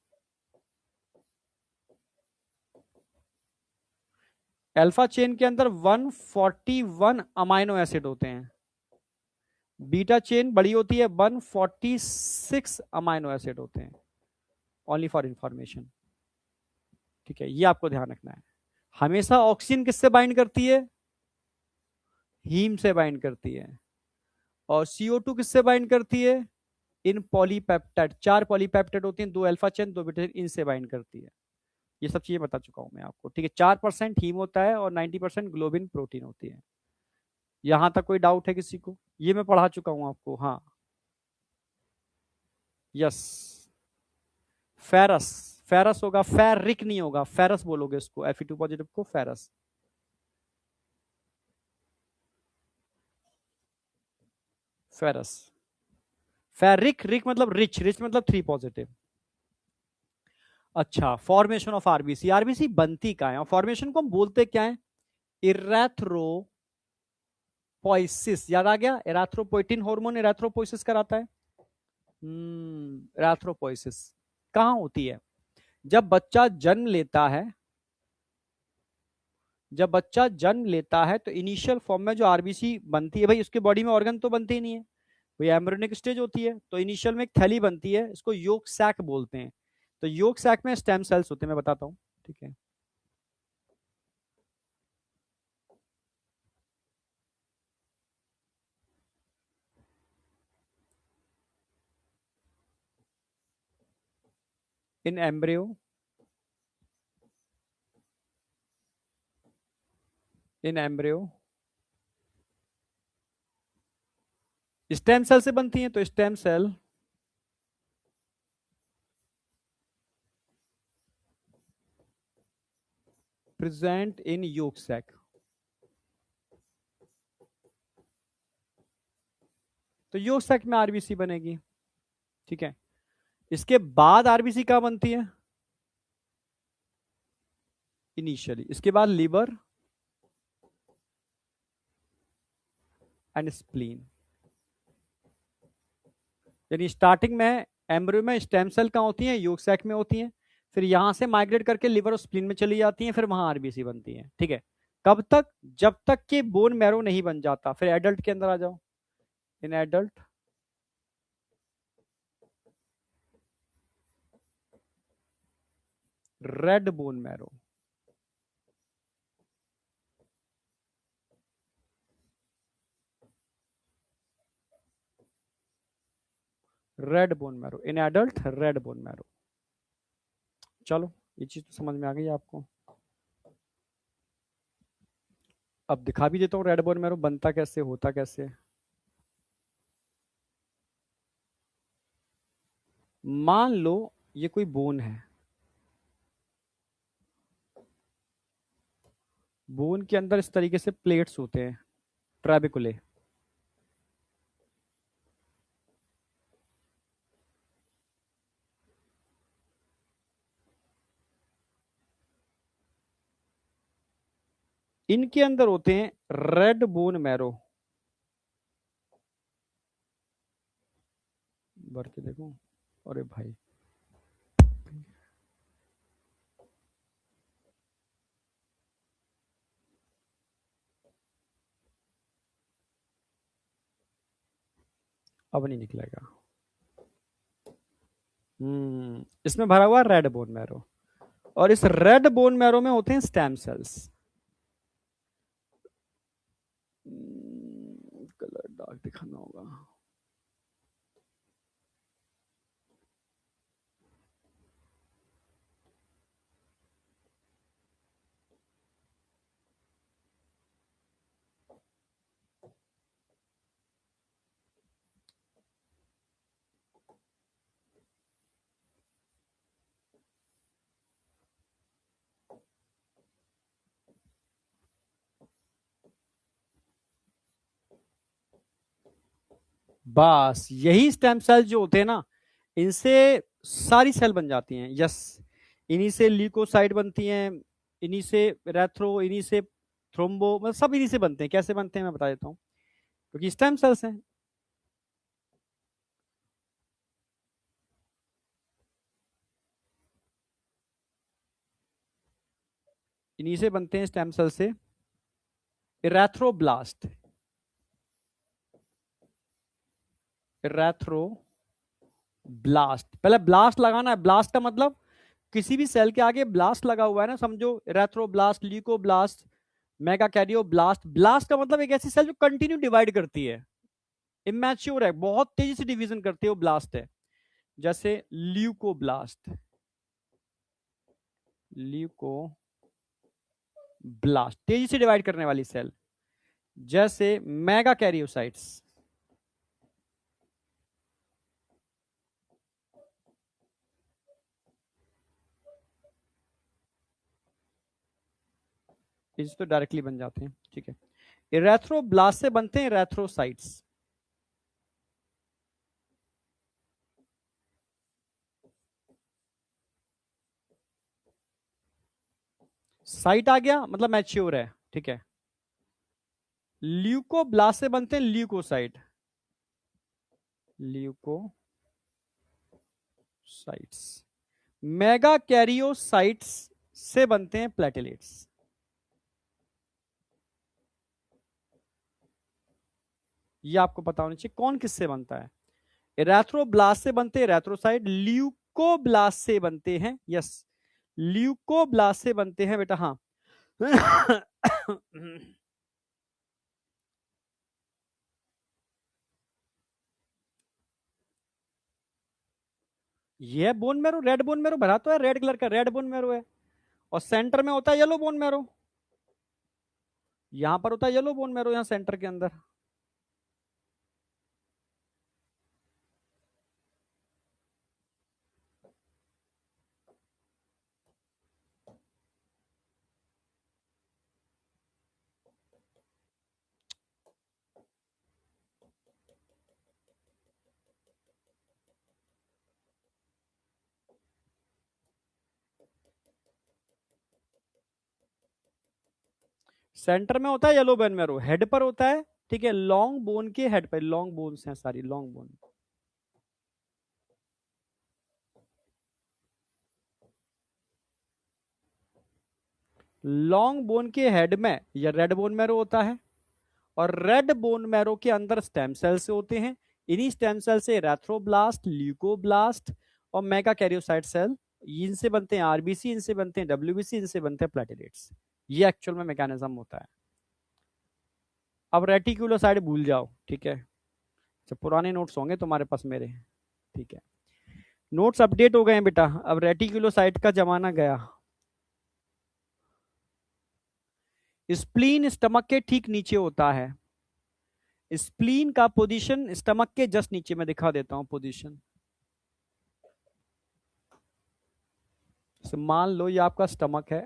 अल्फा चेन के अंदर 141 अमाइनो एसिड होते हैं, बीटा चेन बड़ी होती है, 146 अमाइनो एसिड होते हैं। Only for information. ठीक है, ये आपको ध्यान रखना है। हमेशा ऑक्सीजन किससे बाइंड करती है, हीम से बाइंड करती है। और CO2 किससे बाइंड करती है, इन पॉलीपेप्टाइड, चार पॉलीपेप्टाइड होती हैं, दो अल्फा चेन दो बीटा चेन, इनसे बाइंड करती है। ये सब चीजें बता चुका हूं मैं आपको। ठीक है, 4% हीम होता है और 90% ग्लोबिन प्रोटीन होती है। यहां तक कोई डाउट है किसी को, ये मैं पढ़ा चुका हूं आपको। हाँ, यस। फेरस, फेरस होगा, फेरिक नहीं होगा, फेरस बोलोगे इसको, Fe2 पॉजिटिव को फेरस। फेरस, फेरिक, रिक मतलब रिच, रिच मतलब 3 पॉजिटिव। अच्छा, फॉर्मेशन ऑफ आरबीसी, आरबीसी बनती क्या है और फॉर्मेशन को हम बोलते क्या है, इरेथ्रोपोइसिस। याद आ गया, एराथ्रोपोइटिन हार्मोन एराथ्रोपोइसिस कराता है। एराथ्रोपोइसिस कहाँ होती है, जब बच्चा जन्म लेता है, जब बच्चा जन्म लेता है तो इनिशियल फॉर्म में जो आरबीसी बनती है, भाई उसके बॉडी में ऑर्गन तो बनते ही नहीं है, भाई एम्ब्रियोनिक स्टेज होती है, तो इनिशियल में एक थैली बनती है, इसको योक सैक बोलते हैं। तो योक सैक में स्टेम सेल्स होते हैं, मैं बताता हूँ। ठीक है, in embryo, in embryo stem cell से बनती हैं, तो stem cell present in yolk sac. तो योक सैक में आरबीसी बनेगी। ठीक है, इसके बाद आरबीसी कहां बनती है, इनिशियली, इसके बाद लीवर एंड स्प्लीन। यानी स्टार्टिंग में एम्ब्रियो में स्टेम सेल कहां होती है, योक सैक में होती है, फिर यहां से माइग्रेट करके लिवर और स्प्लीन में चली जाती है, फिर वहां आरबीसी बनती है। ठीक है, कब तक, जब तक कि बोन मैरो नहीं बन जाता। फिर एडल्ट के अंदर आ जाओ, in adult red bone marrow, red bone marrow, in adult red bone marrow. चलो, ये चीज तो समझ में आ गई आपको। अब दिखा भी देता हूँ रेड बोन मैरो बनता कैसे, होता कैसे। मान लो ये कोई बोन है, बोन के अंदर इस तरीके से प्लेट्स होते हैं, ट्रेबिकुले। इनके अंदर होते हैं रेड बोन मैरो। भर के देखो, अरे भाई, अब नहीं निकलेगा। इसमें भरा हुआ रेड बोन मैरो, और इस रेड बोन मैरो में होते हैं स्टेम सेल्स। कलर डार्क दिखाना होगा। बस यही स्टेम सेल जो होते हैं ना, इनसे सारी सेल बन जाती हैं। यस, इन्हीं से ल्यूकोसाइट बनती हैं, इन्हीं से रेथ्रो, इन्हीं से थ्रोम्बो, मतलब सब इन्हीं से बनते हैं। कैसे बनते हैं मैं बता देता हूँ, क्योंकि स्टेम सेल्स हैं। इन्हीं से बनते हैं स्टेम सेल से। इरेथ्रोब्लास्ट, इरेथ्रोब्लास्ट, पहले ब्लास्ट लगाना है। ब्लास्ट का मतलब किसी भी सेल के आगे ब्लास्ट लगा हुआ है ना, समझो इरेथ्रोब्लास्ट, ल्यूकोब्लास्ट, मेगा कैरियोब्लास्ट। ब्लास्ट का मतलब एक ऐसी सेल जो कंटिन्यू डिवाइड करती है, इमैच्योर है, बहुत तेजी से डिवीजन करती है, वो ब्लास्ट है। जैसे ल्यूकोब्लास्ट, ल्यूकोब्लास्ट तेजी से डिवाइड करने वाली सेल। जैसे मेगा कैरियोसाइट्स, इस तो डायरेक्टली बन जाते हैं, ठीक है। इरेथ्रोब्लास्ट से बनते हैं इरेथ्रोसाइट्स। साइट आ गया मतलब मैच्योर है, ठीक है। ल्यूकोब्लास्ट से बनते हैं ल्यूकोसाइट, ल्यूकोसाइट्स। मेगा कैरियोसाइट्स से बनते हैं प्लेटेलेट्स। ये आपको पता होना चाहिए कौन किससे बनता है। इरेथ्रोब्लास्ट से बनते हैं इरेथ्रोसाइट, ल्यूकोब्लास्ट से बनते हैं, यस, ल्यूकोब्लास्ट से बनते हैं बेटा, हाँ। ये bone marrow, red bone marrow भरा तो है, रेड कलर का रेड बोन मैरो है। और सेंटर में होता है येलो बोन मैरो। यहां पर होता है येलो बोन मैरो, यहां सेंटर के अंदर। सेंटर में होता है येलो बोन मैरो, हेड पर होता है, ठीक है, लॉन्ग बोन के हेड पर, लॉन्ग बोन्स हैं सारी, लॉन्ग बोन। लॉन्ग बोन के हेड में या रेड बोन मैरो होता है, और रेड बोन मैरो के अंदर स्टेम सेल्स होते हैं। इन्हीं स्टेम सेल से रेथ्रोब्लास्ट, ल्यूकोब्लास्ट और मेगा कैरियोसाइट सेल, इनसे बनते हैं आरबीसी, इनसे बनते हैं डब्ल्यूबीसी, इनसे बनते हैं प्लेटेलेट्स। ये एक्चुअल में मैकेनिज्म होता है। अब रेटिकुलोसाइट भूल जाओ, ठीक है। अच्छा, पुराने नोट्स होंगे तुम्हारे पास मेरे, ठीक है। नोट्स अपडेट हो गए हैं बेटा, अब रेटिकुलोसाइट का जमाना गया। स्प्लीन स्टमक के ठीक नीचे होता है। स्प्लीन का पोजीशन स्टमक के जस्ट नीचे, मैं दिखा देता हूं पोजीशन। मान लो ये आपका स्टमक है,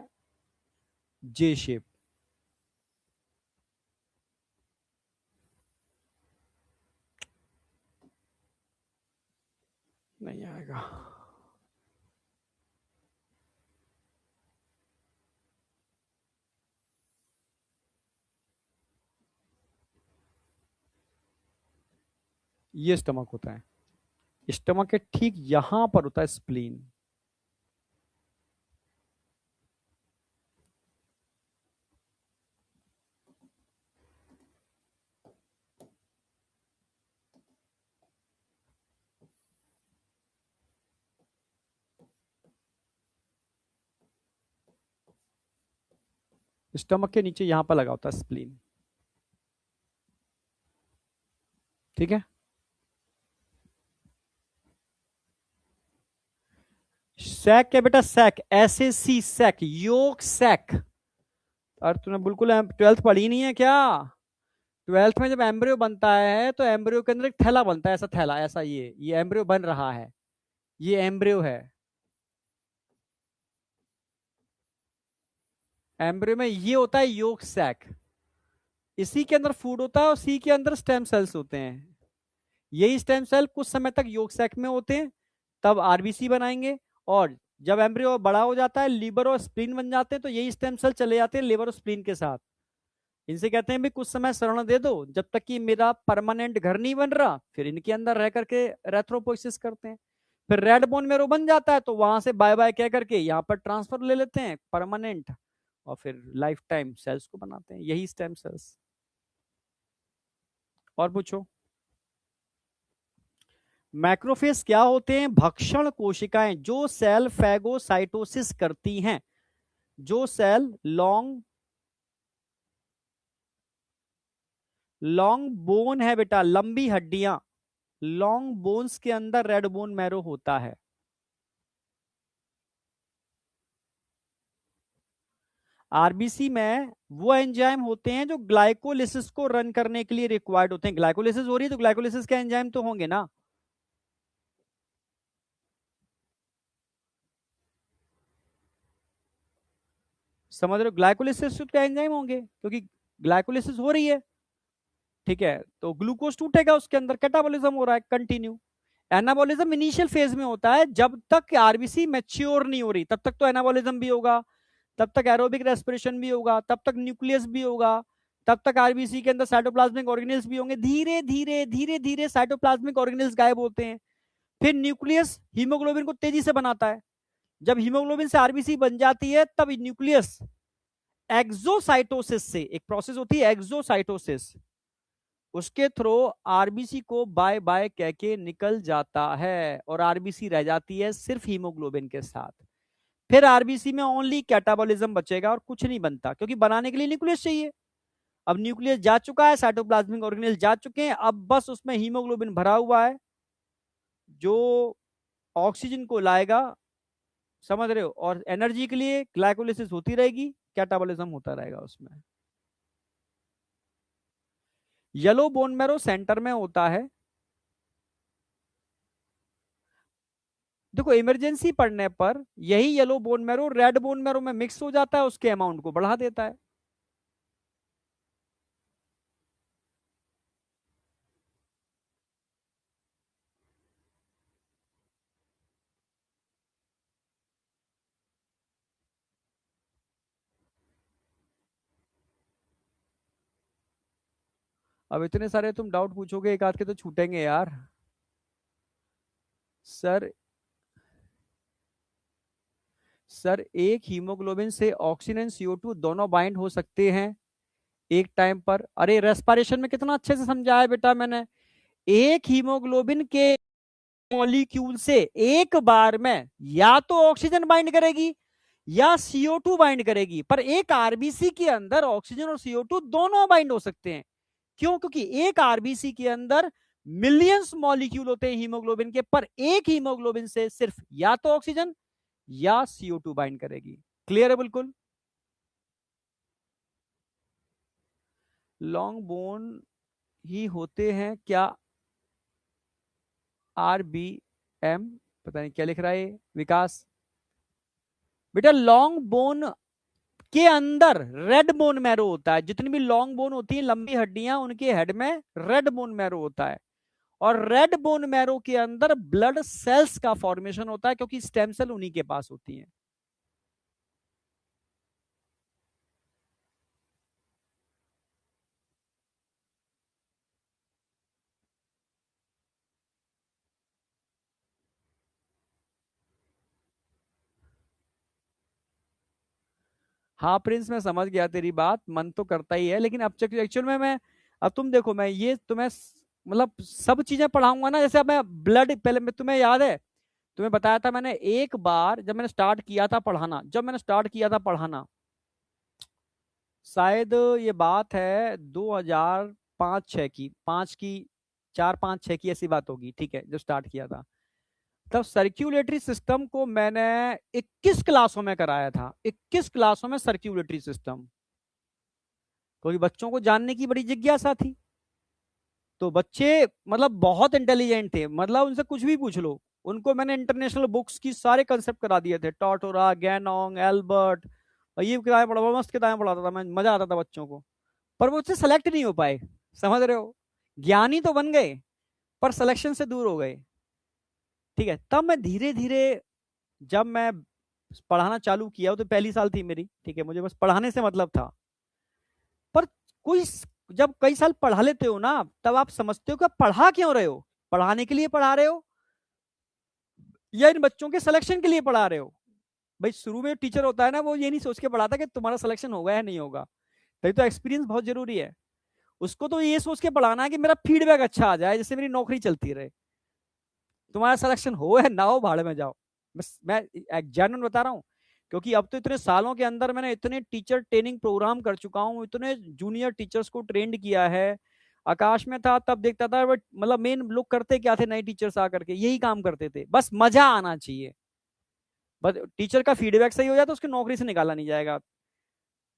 जे शेप। नहीं आएगा। ये स्टमक होता है, स्टमक के ठीक यहां पर होता है स्प्लीन। स्टमक के नीचे यहां पर लगा होता है स्प्लीन, ठीक है। सैक क्या बेटा, सैक, ऐसे सी सैक, योक सैक। और तूने बिल्कुल ट्वेल्थ पढ़ी नहीं है क्या? ट्वेल्थ में जब एम्ब्रियो बनता है तो एम्ब्रियो के अंदर एक थैला बनता है, ऐसा थैला, ऐसा, ये एम्ब्रियो बन रहा है, ये एम्ब्रियो है। एम्ब्रियो में ये होता है योक सैक, इसी के अंदर फूड होता है और सी के अंदर स्टेम सेल्स होते हैं। यही स्टेम सेल कुछ समय तक योग सैक में होते हैं, तब आरबीसी बनाएंगे, और जब एम्ब्रियो बड़ा हो जाता है, लीवर और स्प्लीन बन जाते हैं, तो यही स्टेम सेल चले जाते हैं लीवर और स्प्लीन के साथ। इनसे कहते हैं भी कुछ समय शरण दे दो, जब तक कि मेरा परमानेंट घर नहीं बन रहा, फिर इनके अंदर रह करके रेथ्रोपोइसिस करते हैं। फिर रेड बोन मेरो बन जाता है, तो वहां से बाय बाय कह करके यहाँ पर ट्रांसफर ले लेते हैं परमानेंट, और फिर लाइफ टाइम सेल्स को बनाते हैं, यही स्टेम सेल्स। और पूछो। मैक्रोफेज क्या होते हैं? भक्षण कोशिकाएं जो सेल फैगोसाइटोसिस करती हैं। जो सेल लॉन्ग लॉन्ग बोन है बेटा, लंबी हड्डियां, लॉन्ग बोन्स के अंदर रेड बोन मैरो होता है। आरबीसी में वो एंजाइम होते हैं जो ग्लाइकोलिसिस को रन करने के लिए रिक्वायर्ड होते हैं। ग्लाइकोलिसिस हो रही है तो ग्लाइकोलिसिस के एंजाइम तो होंगे ना। समझ रहे हो? ग्लाइकोलिसिस के एंजाइम होंगे क्योंकि ग्लाइकोलिसिस हो रही है, ठीक है, तो ग्लूकोज टूटेगा, उसके अंदर कैटाबॉलिज्म हो रहा है कंटिन्यू। एनाबॉलिज्म इनिशियल फेज में होता है, जब तक आरबीसी मैच्योर नहीं हो रही तब तक तो एनाबॉलिज्म भी होगा, तब तक एरोबिक रेस्पिरेशन भी होगा, तब तक न्यूक्लियस भी होगा, तब तक आरबीसी के अंदर साइटोप्लाज्मिक ऑर्गेनेल्स भी होंगे। धीरे धीरे धीरे धीरे साइटोप्लाज्मिक ऑर्गेनेल्स गायब होते हैं, फिर न्यूक्लियस हीमोग्लोबिन को तेजी से बनाता है। जब हीमोग्लोबिन से आरबीसी बन जाती है, तब न्यूक्लियस एक्सोसाइटोसिस से, एक प्रोसेस होती है एक्सोसाइटोसिस, उसके थ्रू आरबीसी को बाय बाय कह के निकल जाता है, और आरबीसी रह जाती है सिर्फ हीमोग्लोबिन के साथ। फिर आरबीसी में ओनली कैटाबॉलिज्म बचेगा और कुछ नहीं बनता, क्योंकि बनाने के लिए न्यूक्लियस चाहिए। अब न्यूक्लियस जा चुका है, साइटोप्लाज्मिक ऑर्गेनेल जा चुके हैं, अब बस उसमें हीमोग्लोबिन भरा हुआ है जो ऑक्सीजन को लाएगा, समझ रहे हो, और एनर्जी के लिए ग्लाइकोलिसिस होती रहेगी, कैटाबॉलिज्म होता रहेगा उसमें। येलो बोन मैरो सेंटर में होता है। देखो इमरजेंसी पड़ने पर यही yellow bone marrow red bone marrow में मिक्स हो जाता है, उसके अमाउंट को बढ़ा देता है। अब इतने सारे तुम डाउट पूछोगे, एक आध के तो छूटेंगे यार। सर सर एक हीमोग्लोबिन से ऑक्सीजन एंड CO2 दोनों बाइंड हो सकते हैं एक टाइम पर। अरे रेस्पिरेशन में कितना अच्छे से समझाया बेटा मैंने। एक हीमोग्लोबिन के मॉलिक्यूल से एक बार में या तो ऑक्सीजन बाइंड करेगी या CO2 बाइंड करेगी, पर एक आरबीसी के अंदर ऑक्सीजन और CO2 दोनों बाइंड हो सकते हैं। क्यों? क्योंकि एक आरबीसी के अंदर मिलियंस मॉलिक्यूल होते हैं हीमोग्लोबिन के, पर एक हीमोग्लोबिन से सिर्फ या तो ऑक्सीजन या CO2 बाइंड करेगी। क्लियर है बिल्कुल? लॉन्ग बोन ही होते हैं क्या? RBM, पता नहीं क्या लिख रहा है विकास। बेटा लॉन्ग बोन के अंदर रेड बोन मैरो होता है। जितनी भी लॉन्ग बोन होती है, लंबी हड्डियां, उनके हेड में रेड बोन मैरो होता है, और रेड बोन मैरो के अंदर ब्लड सेल्स का फॉर्मेशन होता है, क्योंकि स्टेम सेल उन्हीं के पास होती हैं। हाँ प्रिंस, मैं समझ गया तेरी बात, मन तो करता ही है, लेकिन अब एक्चुअल में मैं, अब तुम देखो, मैं ये तुम्हें मतलब सब चीजें पढ़ाऊंगा ना। जैसे अब मैं ब्लड, पहले मैं, तुम्हें याद है, तुम्हें बताया था मैंने एक बार जब मैंने स्टार्ट किया था पढ़ाना, शायद ये बात है 2005-6 की, 5 की, 4-5-6 की ऐसी बात होगी, ठीक है, जो स्टार्ट किया था। तब सर्क्यूलेटरी सिस्टम को मैंने 21 क्लासों में कराया था, 21 क्लासों में सर्क्यूलेटरी सिस्टम, क्योंकि बच्चों को जानने की बड़ी जिज्ञासा थी। तो बच्चे मतलब बहुत इंटेलिजेंट थे, मतलब उनसे कुछ भी पूछ लो। उनको मैंने इंटरनेशनल बुक्स की सारे कंसेप्ट करा दिए थे, टॉटोरा, गैनोंग, एल्बर्ट, और ये किताबें पढ़ा, मस्त किताबें पढ़ाता था मैं, मजा आता था बच्चों को। पर वो उससे सेलेक्ट नहीं हो पाए, समझ रहे हो? ज्ञानी तो बन गए, पर सिलेक्शन से दूर हो गए। ठीक है, तब मैं धीरे धीरे, जब मैं पढ़ाना चालू किया, वो तो पहली साल थी मेरी, ठीक है, मुझे बस पढ़ाने से मतलब था। पर कोई जब कई साल पढ़ा लेते हो ना, तब आप समझते हो कि आप पढ़ा क्यों रहे हो। पढ़ाने के लिए पढ़ा रहे हो या इन बच्चों के सिलेक्शन के लिए पढ़ा रहे हो। भाई शुरू में टीचर होता है ना, वो ये नहीं सोच के पढ़ाता कि तुम्हारा सिलेक्शन होगा या नहीं होगा। तभी तो एक्सपीरियंस बहुत जरूरी है। उसको तो ये सोच के पढ़ाना है कि मेरा फीडबैक अच्छा आ जाए, जैसे मेरी नौकरी चलती रहे। तुम्हारा सिलेक्शन हो या ना हो, भाड़ में जाओ। बस मैं जेन्युइन बता रहा हूँ, क्योंकि अब तो इतने सालों के अंदर मैंने इतने टीचर ट्रेनिंग प्रोग्राम कर चुका हूँ, इतने जूनियर टीचर्स को ट्रेंड किया है। आकाश में था तब देखता था, बट मतलब मेन लोग करते क्या थे, नए टीचर्स आकर के यही काम करते थे, बस मजा आना चाहिए। बस टीचर का फीडबैक सही हो जाए तो उसकी नौकरी से निकाला नहीं जाएगा।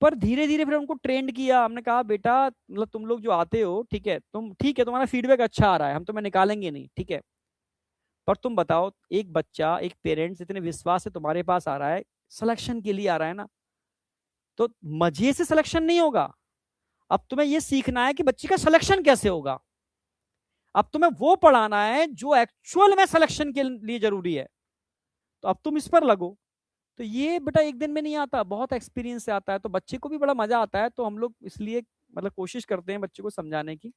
पर धीरे धीरे फिर उनको ट्रेंड किया, हमने कहा बेटा मतलब तुम लोग जो आते हो, ठीक है, तुम ठीक है, तुम्हारा फीडबैक अच्छा आ रहा है, हम तुम्हें निकालेंगे नहीं, ठीक है, पर तुम बताओ, एक बच्चा, एक पेरेंट्स इतने विश्वास से तुम्हारे पास आ रहा है, सिलेक्शन के लिए आ रहा है ना, तो मजे से सिलेक्शन नहीं होगा। अब तुम्हें यह सीखना है कि बच्चे का सिलेक्शन कैसे होगा। अब तुम्हें वो पढ़ाना है जो एक्चुअल में सिलेक्शन के लिए जरूरी है। तो अब तुम इस पर लगो। तो ये बेटा एक दिन में नहीं आता, बहुत एक्सपीरियंस से आता है, तो बच्चे को भी बड़ा मजा आता है। तो हम लोग इसलिए मतलब कोशिश करते हैं बच्चे को समझाने की।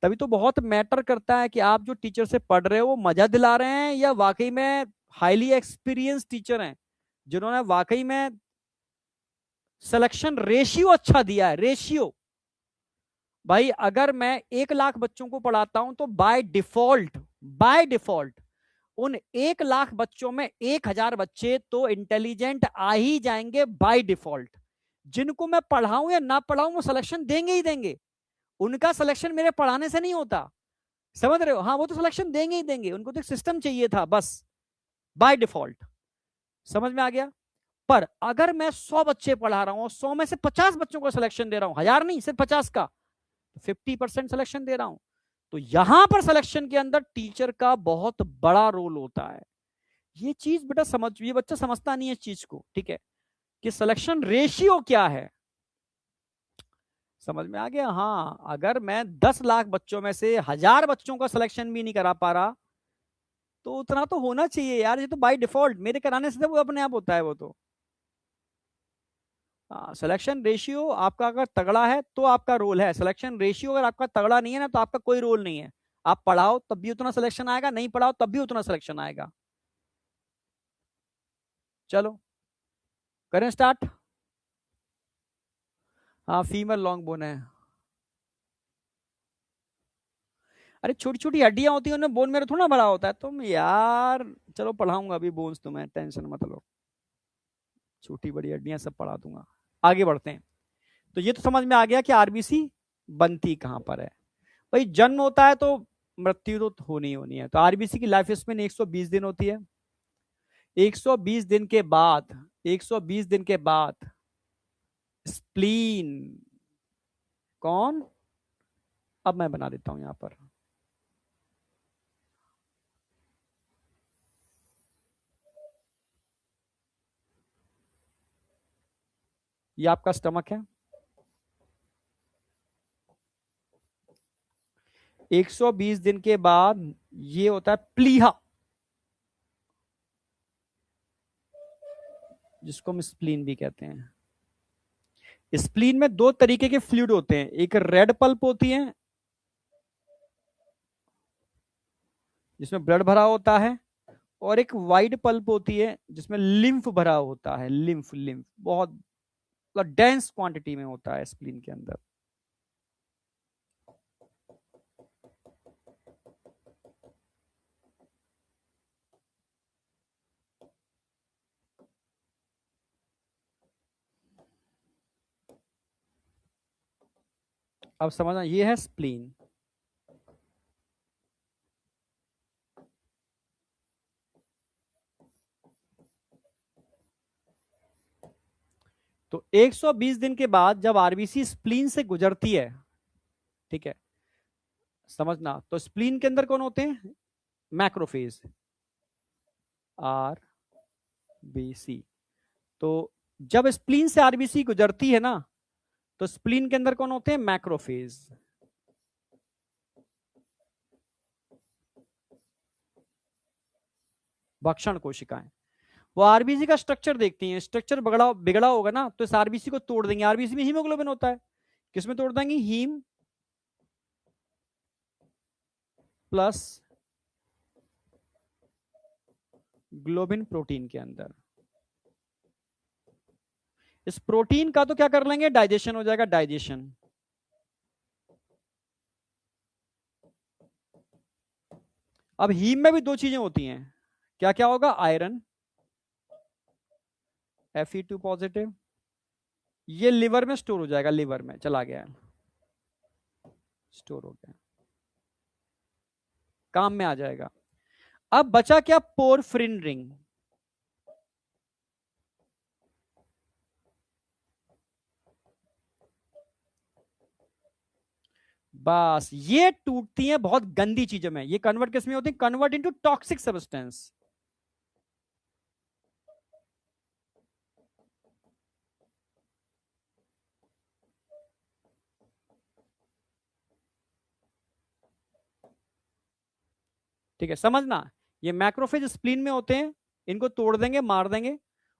तभी तो बहुत मैटर करता है कि आप जो टीचर से पढ़ रहे हो वो मजा दिला रहे हैं या वाकई में हाईली एक्सपीरियंस टीचर हैं, जिन्होंने वाकई में सिलेक्शन रेशियो अच्छा दिया है। रेशियो, भाई अगर मैं 1 लाख बच्चों को पढ़ाता हूं तो बाय डिफॉल्ट उन 1 लाख बच्चों में 1,000 बच्चे तो इंटेलिजेंट आ ही जाएंगे बाय डिफॉल्ट। जिनको मैं पढ़ाऊं या ना पढ़ाऊं वो सिलेक्शन देंगे ही देंगे। उनका सिलेक्शन मेरे पढ़ाने से नहीं होता, समझ रहे हो। हाँ, वो तो सिलेक्शन देंगे ही देंगे, उनको तो एक सिस्टम चाहिए था बस, बाय डिफॉल्ट। समझ में आ गया। पर अगर मैं 100 बच्चे पढ़ा रहा हूं और 100 में से 50 बच्चों को सिलेक्शन दे रहा हूं, 1000 नहीं, सिर्फ 50 का, 50% सिलेक्शन दे रहा हूं। तो यहां पर सिलेक्शन के अंदर टीचर का बहुत बड़ा रोल होता है। ये चीज बेटा समझ, ये बच्चा समझता नहीं है इस चीज को, ठीक है, कि सिलेक्शन रेशियो क्या है। समझ में आ गया। हाँ, अगर मैं 10 लाख बच्चों में से 1000 बच्चों का सिलेक्शन भी नहीं करा पा रहा, तो उतना तो होना चाहिए यार। ये तो बाय डिफॉल्ट मेरे कराने से तो वो अपने आप होता है वो तो। सिलेक्शन रेशियो आपका अगर तगड़ा है तो आपका रोल है। सिलेक्शन रेशियो अगर आपका तगड़ा नहीं है ना, तो आपका कोई रोल नहीं है। आप पढ़ाओ तब भी उतना सिलेक्शन आएगा, नहीं पढ़ाओ तब भी उतना सिलेक्शन आएगा। चलो करें स्टार्ट। हाँ, फीमेल लॉन्ग बोन है। अरे छोटी छोटी हड्डियां होती हैं, उनमें बोन मेरा थोड़ा बड़ा होता है तुम यार। चलो पढ़ाऊंगा अभी बोन्स, तुम्हें टेंशन मत लो, छोटी बड़ी हड्डियां सब पढ़ा दूंगा। आगे बढ़ते हैं। तो ये तो समझ में आ गया कि आरबीसी बनती कहां पर है। भाई जन्म होता है तो मृत्यु तो होनी होनी है। तो आरबीसी की लाइफ स्पेन 120 दिन होती है। 120 दिन के बाद, 120 दिन के बाद स्प्लीन, कौन, अब मैं बना देता हूं यहां पर। ये आपका स्टमक है। 120 दिन के बाद ये होता है प्लीहा, जिसको हम स्प्लीन भी कहते हैं। स्प्लीन में दो तरीके के फ्लूइड होते हैं, एक रेड पल्प होती है जिसमें ब्लड भरा होता है, और एक वाइट पल्प होती है जिसमें लिम्फ भरा होता है। लिम्फ, लिम्फ बहुत डेंस क्वांटिटी में होता है स्प्लीन के अंदर। अब समझना, ये है स्प्लीन। तो 120 दिन के बाद जब आरबीसी स्प्लीन से गुजरती है, ठीक है, समझना, तो स्प्लीन के अंदर कौन होते हैं, मैक्रोफेज, आर बी सी। तो जब स्प्लीन से आरबीसी गुजरती है ना, तो स्प्लीन के अंदर कौन होते हैं, मैक्रोफेज। भक्षण कोशिकाएं। वो आरबीसी का स्ट्रक्चर देखती हैं, स्ट्रक्चर बिगड़ा बिगड़ा होगा ना तो इस आरबीसी को तोड़ देंगे। आरबीसी में हीमोग्लोबिन होता है, किसमें तोड़ देंगे? हीम प्लस ग्लोबिन प्रोटीन के अंदर। इस प्रोटीन का तो क्या कर लेंगे? डाइजेशन हो जाएगा, डाइजेशन। अब हीम में भी दो चीजें होती हैं, क्या क्या होगा? आयरन Fe2 पॉजिटिव, ये लिवर में स्टोर हो जाएगा, लिवर में चला गया, स्टोर हो गया, काम में आ जाएगा। अब बचा क्या? पोरफ्रिन रिंग। बस ये टूटती हैं बहुत गंदी चीजों में, ये कन्वर्ट किस में होती है? Convert into toxic substance. ठीक है, समझना, ये मैक्रोफेज स्प्लीन में होते हैं, इनको तोड़ देंगे, मार देंगे,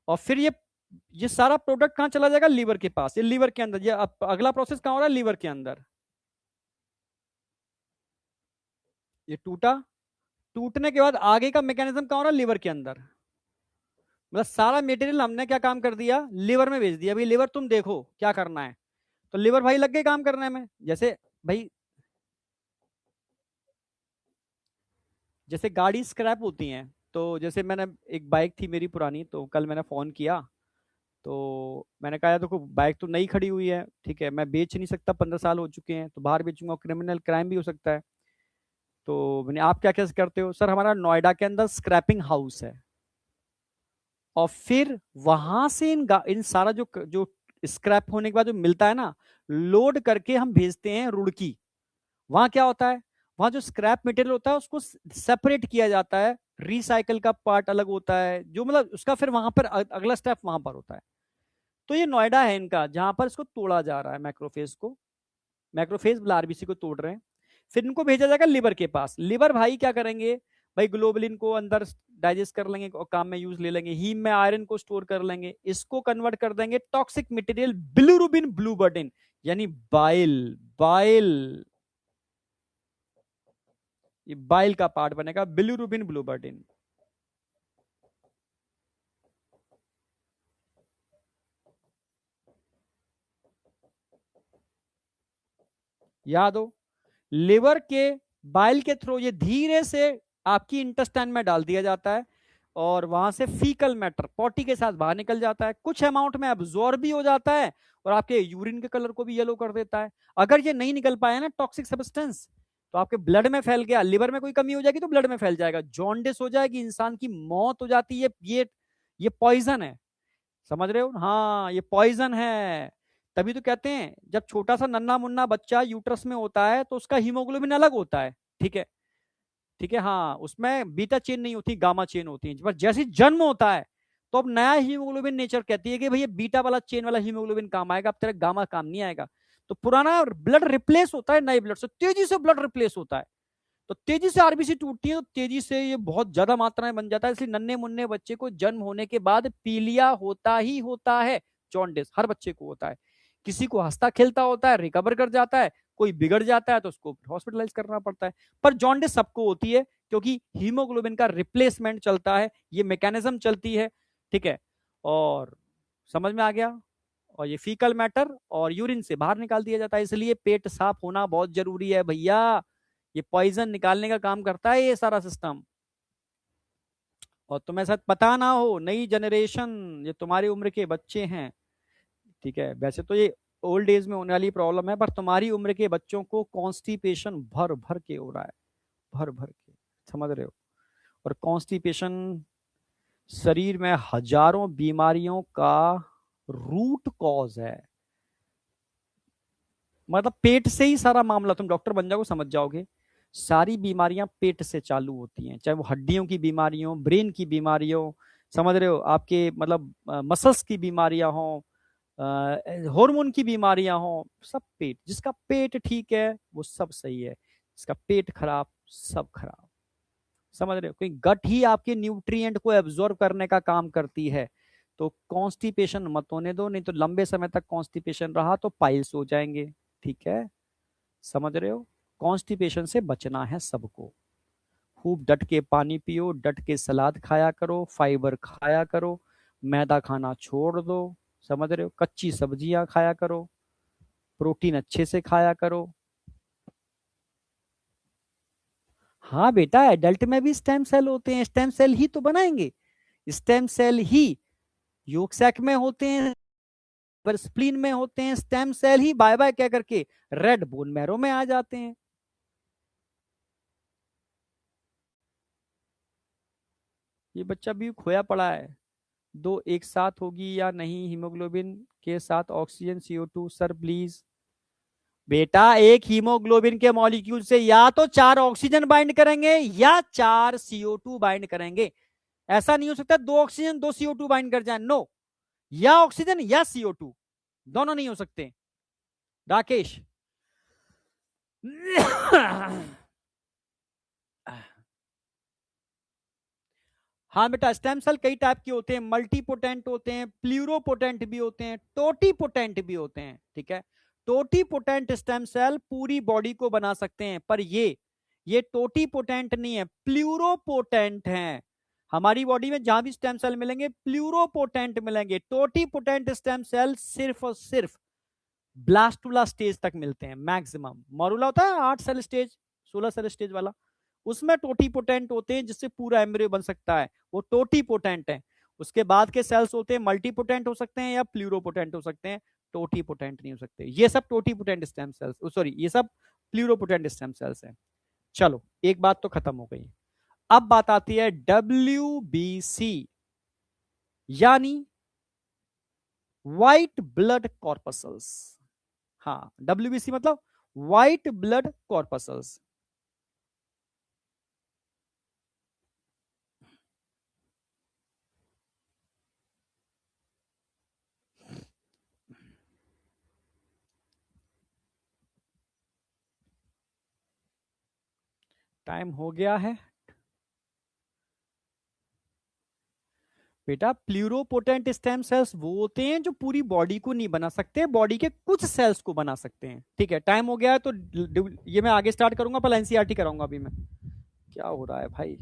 और फिर ये सारा प्रोडक्ट कहां चला जाएगा? लीवर के पास, ये लीवर के अंदर। ये अगला प्रोसेस कहां हो रहा है? लीवर के अंदर। ये टूटा, टूटने के बाद आगे का मैकेनिज्म कहां हो रहा है? लीवर के अंदर। मतलब सारा मटेरियल हमने क्या काम कर दिया? लीवर में भेज दिया। भाई लीवर तुम देखो क्या करना है, तो लीवर भाई लग गए काम करने में। जैसे भाई, जैसे गाड़ी स्क्रैप होती हैं, तो जैसे मैंने, एक बाइक थी मेरी पुरानी, तो कल मैंने फोन किया, तो मैंने कहा यार देखो बाइक तो नई खड़ी हुई है, ठीक है, मैं बेच नहीं सकता, 15 साल हो चुके हैं, तो बाहर बेचूंगा, क्रिमिनल क्राइम भी हो सकता है। तो मैंने, आप क्या क्या करते हो? सर हमारा नोएडा के अंदर स्क्रैपिंग हाउस है, और फिर वहां से इन सारा जो जो स्क्रैप होने के बाद जो मिलता है ना, लोड करके हम भेजते हैं रुड़की। वहां क्या होता है? वहां जो स्क्रैप मटेरियल होता है उसको सेपरेट किया जाता है, रिसाइकल का पार्ट अलग होता है, जो मतलब उसका फिर वहां पर अगला स्टेप वहां पर होता है। तो ये नोएडा है इनका, जहां पर इसको तोड़ा जा रहा है, मैक्रोफेज को, मैक्रोफेज आरबीसी को तोड़ रहे हैं। फिर इनको भेजा जाएगा लिवर के पास। लिवर भाई क्या करेंगे? भाई ग्लोबुलिन को अंदर डाइजेस्ट कर लेंगे और काम में यूज ले लेंगे, हीम में आयरन को स्टोर कर लेंगे, इसको कन्वर्ट कर देंगे टॉक्सिक मटेरियल बिलिरुबिन ब्लूबर्डिन, यानी बाइल। बाइल, ये बाइल का पार्ट बनेगा, बिलिरुबिन ब्लूबर्डिन। याद हो, लिवर के बाइल के थ्रू ये धीरे से आपकी इंटेस्टाइन में डाल दिया जाता है, और वहां से फीकल मैटर पॉटी के साथ बाहर निकल जाता है, कुछ अमाउंट में अब्जॉर्ब भी हो जाता है, और आपके यूरिन के कलर को भी येलो कर देता है। अगर ये नहीं निकल पाया ना टॉक्सिक सब्सटेंस, तो आपके ब्लड में फैल गया, लिवर में कोई कमी हो जाएगी तो ब्लड में फैल जाएगा, जॉन्डिस हो जाएगी, इंसान की मौत हो जाती है। ये पॉइजन है, समझ रहे हो? हाँ, ये पॉइजन है। तभी तो कहते हैं जब छोटा सा नन्ना मुन्ना बच्चा यूट्रस में होता है तो उसका हीमोग्लोबिन अलग होता है, ठीक है, ठीक है, हाँ, उसमें बीटा चेन नहीं होती, गामा चेन होती है। पर जैसे जन्म होता है तो अब नया हीमोग्लोबिन नेचर कहती है कि भैया बीटा वाला चेन वाला हीमोग्लोबिन काम आएगा, अब तेरा गामा काम नहीं आएगा। तो पुराना ब्लड रिप्लेस होता है नए ब्लड से, तेजी से ब्लड रिप्लेस होता है, तो तेजी से आरबीसी टूटती है, तो तेजी से ये बहुत ज्यादा मात्रा में बन जाता है। इसलिए नन्हे मुन्ने बच्चे को जन्म होने के बाद पीलिया होता ही होता है, जॉन्डिस हर बच्चे को होता है। किसी को हंसता खेलता होता है, रिकवर कर जाता है, कोई बिगड़ जाता है तो उसको हॉस्पिटलाइज करना पड़ता है। पर जॉन्डिस सबको होती है, क्योंकि हीमोग्लोबिन का रिप्लेसमेंट चलता है, ये मैकेनिज्म चलती है, ठीक है। और समझ में आ गया? और ये फीकल मैटर और यूरिन से बाहर निकाल दिया जाता है, इसलिए पेट साफ होना बहुत जरूरी है भैया। ये पॉइजन निकालने का काम करता है ये सारा सिस्टम। और तुम्हें शायद पता ना हो, नई जनरेशन, ये तुम्हारी उम्र के बच्चे हैं, ठीक है, वैसे तो ये ओल्ड एज में होने वाली प्रॉब्लम है, पर तुम्हारी उम्र के बच्चों को कॉन्स्टिपेशन भर भर के हो रहा है, भर भर के, समझ रहे हो? और कॉन्स्टिपेशन शरीर में हजारों बीमारियों का रूट कॉज है। मतलब पेट से ही सारा मामला, तुम डॉक्टर बन जाओगे समझ जाओगे, सारी बीमारियां पेट से चालू होती हैं, चाहे वो हड्डियों की बीमारी हो, ब्रेन की बीमारी हो, समझ रहे हो, आपके मतलब मसल्स की बीमारियां हो, हार्मोन की बीमारियां हो, सब पेट। जिसका पेट ठीक है वो सब सही है, जिसका पेट खराब सब खराब। समझ रहे हो, क्योंकि गट ही आपके न्यूट्रिएंट को एब्जॉर्ब करने का काम करती है। तो कॉन्स्टिपेशन मत होने दो, नहीं तो लंबे समय तक कॉन्स्टिपेशन रहा तो पाइल्स हो जाएंगे। ठीक है, समझ रहे हो, कॉन्स्टिपेशन से बचना है सबको। खूब डट के पानी पियो, डट के सलाद खाया करो, फाइबर खाया करो, मैदा खाना छोड़ दो। समझ रहे हो, कच्ची सब्जियां खाया करो, प्रोटीन अच्छे से खाया करो। हाँ बेटा, एडल्ट में भी स्टेम सेल होते हैं, स्टेम सेल ही तो बनाएंगे। स्टेम सेल ही यॉर्क सैक में होते हैं, पर स्प्लीन में होते हैं। स्टेम सेल ही बाय बाय कह करके रेड बोन मैरो में आ जाते हैं। ये बच्चा भी खोया पड़ा है। दो एक साथ होगी या नहीं हीमोग्लोबिन के साथ ऑक्सीजन CO2? Sir please. बेटा, एक हीमोग्लोबिन के मॉलिक्यूल से या तो 4 ऑक्सीजन बाइंड करेंगे या 4 CO2 बाइंड करेंगे। ऐसा नहीं हो सकता 2 ऑक्सीजन 2 CO2 बाइंड कर जाए। नो, या ऑक्सीजन या CO2, दोनों नहीं हो सकते। राकेश हाँ बेटा, स्टेम सेल कई टाइप के होते हैं, मल्टीपोटेंट होते हैं, प्लूरोपोटेंट भी होते हैं, टोटीपोटेंट भी होते हैं। ठीक है, टोटीपोटेंट स्टेम सेल पूरी बॉडी को बना सकते हैं, पर ये टोटीपोटेंट नहीं है, प्लूरोपोटेंट हैं। हमारी बॉडी में जहां भी स्टेम सेल मिलेंगे प्लूरोपोटेंट मिलेंगे। टोटीपोटेंट स्टेम सेल सिर्फ और सिर्फ ब्लास्टुला स्टेज तक मिलते हैं मैक्सिमम। मॉरुला होता है 8 सेल स्टेज, 16 सेल स्टेज वाला, उसमें टोटीपोटेंट होते हैं जिससे पूरा एम्ब्रियो बन सकता है, वो टोटीपोटेंट है। उसके बाद के सेल्स होते हैं मल्टीपोटेंट हो सकते हैं या प्लूरोपोटेंट हो सकते हैं, टोटीपोटेंट नहीं हो सकते। ये सब टोटीपोटेंट स्टेम सेल्स, सॉरी ये सब प्लूरोपोटेंट स्टेम सेल्स हैं। चलो, एक बात तो खत्म हो गई। अब बात आती है WBC, यानी व्हाइट ब्लड कॉर्पसल्स। हाँ, WBC मतलब व्हाइट ब्लड कॉर्पसल्स। टाइम हो गया है बेटा। प्लूरोपोटेंट स्टेम सेल्स वो होते हैं जो पूरी बॉडी को नहीं बना सकते, बॉडी के कुछ सेल्स को बना सकते हैं। ठीक है, टाइम हो गया है तो ये मैं आगे स्टार्ट करूंगा, पहले एनसीईआरटी कराऊंगा अभी मैं। क्या हो रहा है भाई,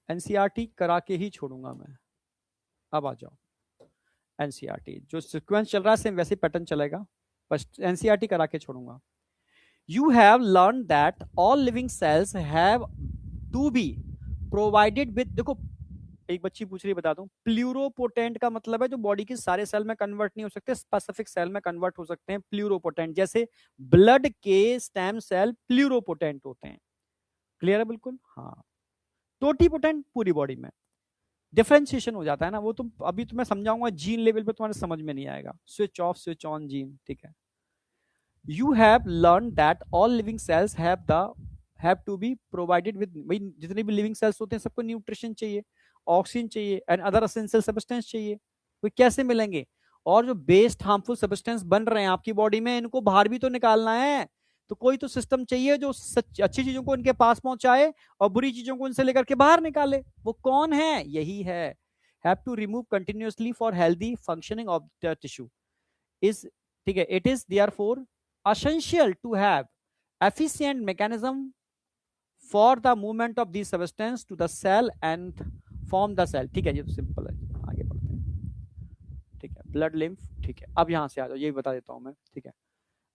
एनसीईआरटी करा के ही छोड़ूंगा मैं। अब आ जाओ, एनसीईआरटी जो सीक्वेंस चल रहा है सेम वैसे पैटर्न चलेगा, बस एनसीईआरटी करा के छोड़ूंगा। You have learned that all living cells have to be provided with, देखो एक बच्ची पूछ रही, बता दूं, प्लूरोपोटेंट का मतलब है जो बॉडी के सारे सेल में कन्वर्ट नहीं हो सकते, स्पेसिफिक सेल में कन्वर्ट हो सकते हैं प्लूरोपोटेंट। जैसे ब्लड के स्टेम सेल प्लूरोपोटेंट होते हैं। क्लियर है बिल्कुल? हाँ, टोटीपोटेंट पूरी बॉडी में। डिफरेंशिएशन हो जाता है ना, वो तुम अभी तुम्हें समझाऊंगा, जीन लेवल पे तुम्हारे समझ में नहीं आएगा। Switch off switch on gene. ठीक है, you have learned that all living cells have to be provided with, भाई जितने भी लिविंग सेल्स होते हैं सबको न्यूट्रिशन चाहिए, ऑक्सीजन चाहिए एंड अदर एसेंशियल सब्सटेंस चाहिए। वो कैसे मिलेंगे? और जो बेस्ट हार्मफुल सब्सटेंस बन रहे हैं आपकी बॉडी में, इनको बाहर भी तो निकालना है। तो कोई तो सिस्टम चाहिए जो अच्छी चीजों को इनके पास पहुंचाए और बुरी चीजों को इनसे लेकर के बाहर निकाले। वो कौन है? यही है, have to remove continuously for healthy functioning of the tissue is. ठीक है, it is therefore essential to have efficient mechanism for the movement of these substance to the cell and form the cell। ठीक है, ये तो simple है, आगे बढ़ते हैं। ठीक है, ब्लड लिम्फ। ठीक है, अब यहां से आ जाओ, यही बता देता हूं मैं। ठीक है,